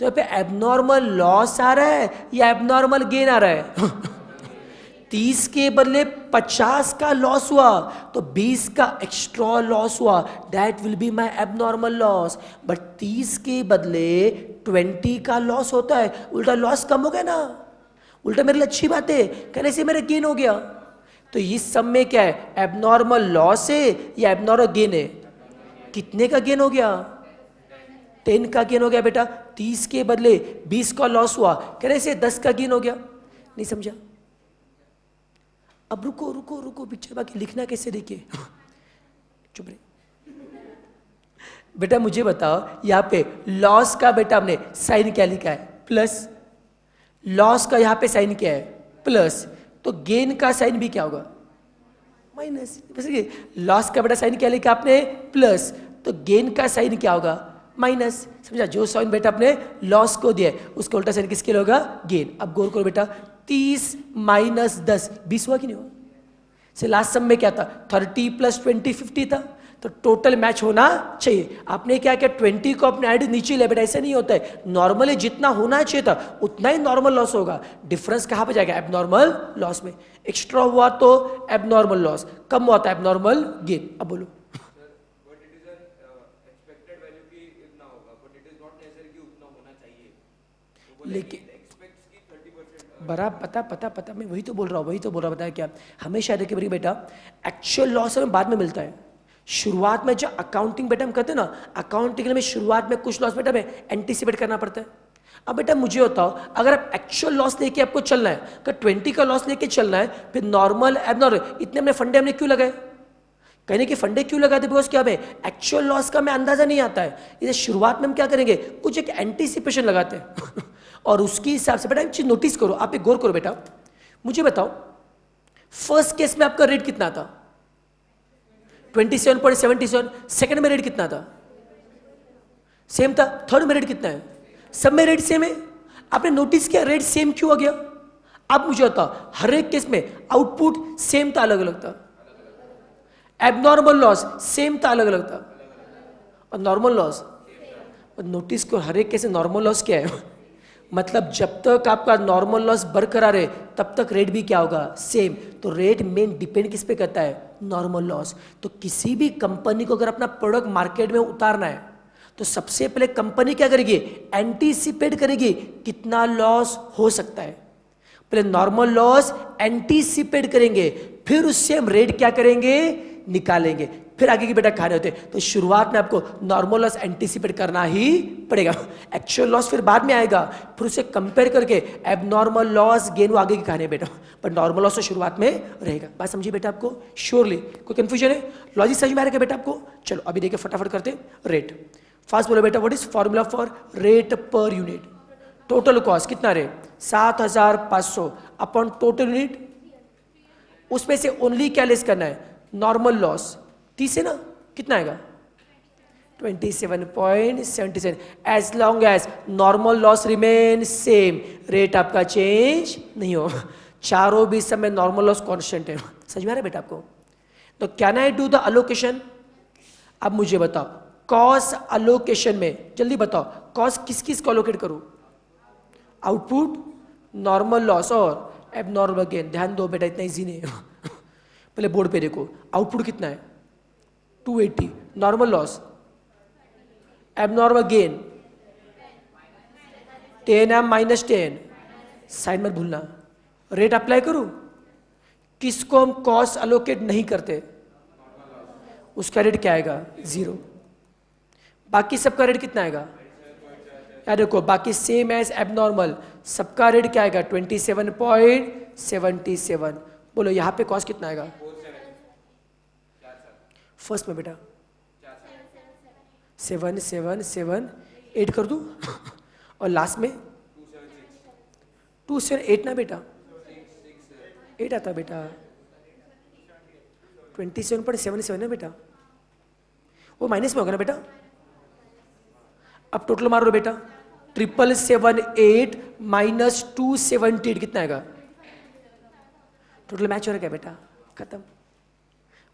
तो यहाँ पे एबनॉर्मल लॉस आ रहा है या एबनॉर्मल गेन आ रहा है? 30 के बदले 50 का लॉस हुआ तो 20 का एक्स्ट्रा लॉस हुआ, that will be my abnormal loss. But 30 के बदले 20 का लॉस होता है, उल्टा लॉस कम हो गया ना, उल्टा मेरे लिए अच्छी बात है, कहने से मेरा गेन हो गया। तो इस सब में क्या है? एबनॉर्मल लॉस है या एबनॉर्मल गेन है? कितने का गेन हो गया? 10 का गेन हो गया बेटा। 30 के बदले 20 का लॉस हुआ, कहने से 10 का गेन हो गया। नहीं समझा? अब रुको रुको रुको, पिक्चर बाकी लिखना कैसे देखिए। चुप रहे बेटा, मुझे बताओ यहां पे लॉस का बेटा हमने साइन क्या लिखा है? प्लस। लॉस का यहां पे साइन क्या है? प्लस। तो गेन का साइन भी क्या होगा? माइनस। लॉस का बेटा साइन क्या लिखा आपने? प्लस। तो गेन का साइन क्या होगा? माइनस। समझा? जो साइन बेटा आपने लॉस को दिया उसका उल्टा साइन किसके लिए होगा? गेन। अब गौर करो बेटा, 30 माइनस 10 20 हुआ कि नहीं हुआ? से लास्ट सम में क्या था? 30 प्लस 20 50 था, तो टोटल मैच होना चाहिए। आपने क्या किया? 20 को अपने ऐड नीचे ले बेटा, ऐसा नहीं होता है। नॉर्मली जितना होना चाहिए था उतना ही नॉर्मल लॉस होगा। डिफरेंस कहां पे जाएगा? एबनॉर्मल लॉस में। एक्स्ट्रा हुआ तो एबनॉर्मल लॉस, कम हुआ था एबनॉर्मल गेन। अब बोलो। लेकिन बड़ा पता मैं वही तो बोल रहा हूँ, बताया क्या? हमेशा देखिए मेरी बेटा, एक्चुअल लॉस हमें बाद में मिलता है। शुरुआत में जो अकाउंटिंग बेटा हम करते हैं ना, अकाउंटिंग में शुरुआत में कुछ लॉस बेटा हमें एंटीसिपेट करना पड़ता है। अब बेटा मुझे बताओ, अगर आप एक्चुअल लॉस लेके आपको चलना है, अगर 20 का लॉस लेके चलना है, फिर नॉर्मल एबनॉर्मल इतने हमने फंडे हमने क्यों लगाए? कहने के फंडे क्यों लगाते? बिकॉज क्या हमें एक्चुअल लॉस का हमें अंदाजा नहीं आता है। इसे शुरुआत में हम क्या करेंगे? कुछ एक एंटीसिपेशन लगाते हैं और उसके हिसाब से बेटा एक चीज नोटिस करो, आप एक गौर करो बेटा, मुझे बताओ फर्स्ट केस में आपका रेट कितना था? 27.77। सेकंड में रेट कितना था? सेम था। थर्ड में रेट कितना है? सब में रेट सेम है। आपने नोटिस किया रेट सेम क्यों आ गया? अब मुझे बताओ, हर एक केस में आउटपुट सेम था अलग अलग था? एबनॉर्मल लॉस सेम था अलग अलग था? और नॉर्मल लॉस? नोटिस करो हर एक केस में नॉर्मल लॉस क्या है? मतलब जब तक आपका नॉर्मल लॉस बरकरार है तब तक रेट भी क्या होगा? सेम। तो रेट मेन डिपेंड किस पे करता है? Normal loss. तो किसी भी कंपनी को अगर अपना प्रोडक्ट मार्केट में उतारना है तो सबसे पहले कंपनी क्या करेगी? एंटीसिपेट करेगी कितना लॉस हो सकता है। पहले नॉर्मल लॉस एंटीसिपेट करेंगे, फिर उससे हम रेट क्या करेंगे? निकालेंगे, फिर आगे की बेटा खाने होते। तो शुरुआत में आपको नॉर्मल लॉस एंटीसिपेट करना ही पड़ेगा, एक्चुअल लॉस फिर बाद में आएगा, फिर उसे कंपेयर करके एबनॉर्मल लॉस गेन वो आगे की खाने बेटा, पर नॉर्मल लॉस तो शुरुआत में रहेगा। बात समझिए बेटा आपको? श्योरली कोई कंफ्यूजन है? लॉजिक समझ में आ रहा है बेटा आपको? चलो अभी देखिए फटाफट करते रेट। फास्ट बोलो बेटा, what is formula for rate per unit? Total cost कितना रे? 7500 अपॉन टोटल यूनिट उसमें से ओनली क्या लेस करना है, नॉर्मल लॉस। 30 है ना, कितना आएगा 27.77। As long as normal loss remain same, rate आपका चेंज नहीं हो, चारों भी समय नॉर्मल लॉस कांस्टेंट है। समझ में आ रहा है बेटा आपको? तो can I do the allocation? अब मुझे बताओ कॉस्ट अलोकेशन में, जल्दी बताओ कॉस्ट किस किस को अलोकेट करूं? आउटपुट, नॉर्मल लॉस और एबनॉर्मल गेन। ध्यान दो बेटा, इतना इजी नहीं है। पहले बोर्ड पे देखो, आउटपुट कितना है 280, normal loss, abnormal gain 10 -10, sign मत भूलना। रेट अप्लाई करूं, किसको हम कॉस्ट अलोकेट नहीं करते उसका रेट क्या आएगा 0। बाकी सबका रेट कितना आएगा, यार देखो बाकी सेम एज एबनॉर्मल, सबका रेट क्या आएगा 27.77। बोलो यहां पे कॉस्ट कितना आएगा फर्स्ट में बेटा 777 कर दूं और लास्ट में 278 ना बेटा, 8 आता बेटा, 27.77 ना बेटा, वो माइनस में होगा ना बेटा। अब टोटल मारो बेटा, 778 माइनस 278 कितना आएगा, टोटल मैच हो रहा है क्या बेटा, खत्म।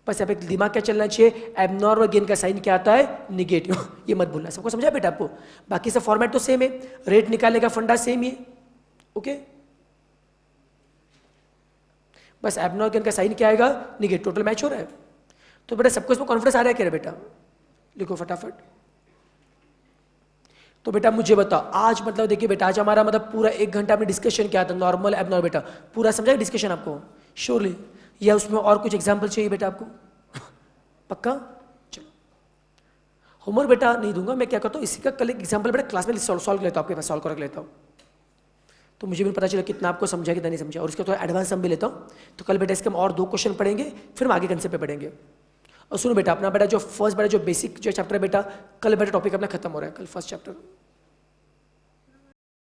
बस यहाँ पे दिमाग क्या चलना चाहिए, एबनॉर्मल गेन का साइन क्या आता है निगेटिव, ये मत भूलना। सबको समझा बेटा आपको? बाकी सब फॉर्मेट तो सेम है, रेट निकालने का फंडा सेम ही है, ओके। बस एबनॉर्मल गेन का साइन क्या आएगा निगेटिव, टोटल मैच हो रहा है। तो बेटा सबको इसमें कॉन्फिडेंस आ रहा है क्या बेटा, लिखो फटाफट। तो बेटा मुझे बताओ आज मतलब देखिए बेटा, आज हमारा मतलब पूरा 1 घंटा में डिस्कशन क्या था, नॉर्मल एबनॉर्मल। बेटा पूरा समझा डिस्कशन आपको श्योरली, या उसमें और कुछ एग्जांपल चाहिए बेटा आपको? पक्का? चलो होमवर्क बेटा नहीं दूंगा मैं, क्या करता हूँ इसी का कल एक एग्जांपल बेटा क्लास में सॉल्व कर लेता हूँ, आपके पास सॉल्व कर लेता हूँ, तो मुझे भी पता चला कितना आपको समझा कितना नहीं समझा, और इसका थोड़ा एडवांस हम भी लेता हूँ। तो कल बेटा इसके हम और 2 क्वेश्चन पढ़ेंगे, फिर हम आगे कंसेप्ट पे पढ़ेंगे। और सुनो बेटा, अपना बेटा जो फर्स्ट बेटा जो बेसिक जो चैप्टर है बेटा, कल बेटा टॉपिक अपना खत्म हो रहा है, कल फर्स्ट चैप्टर।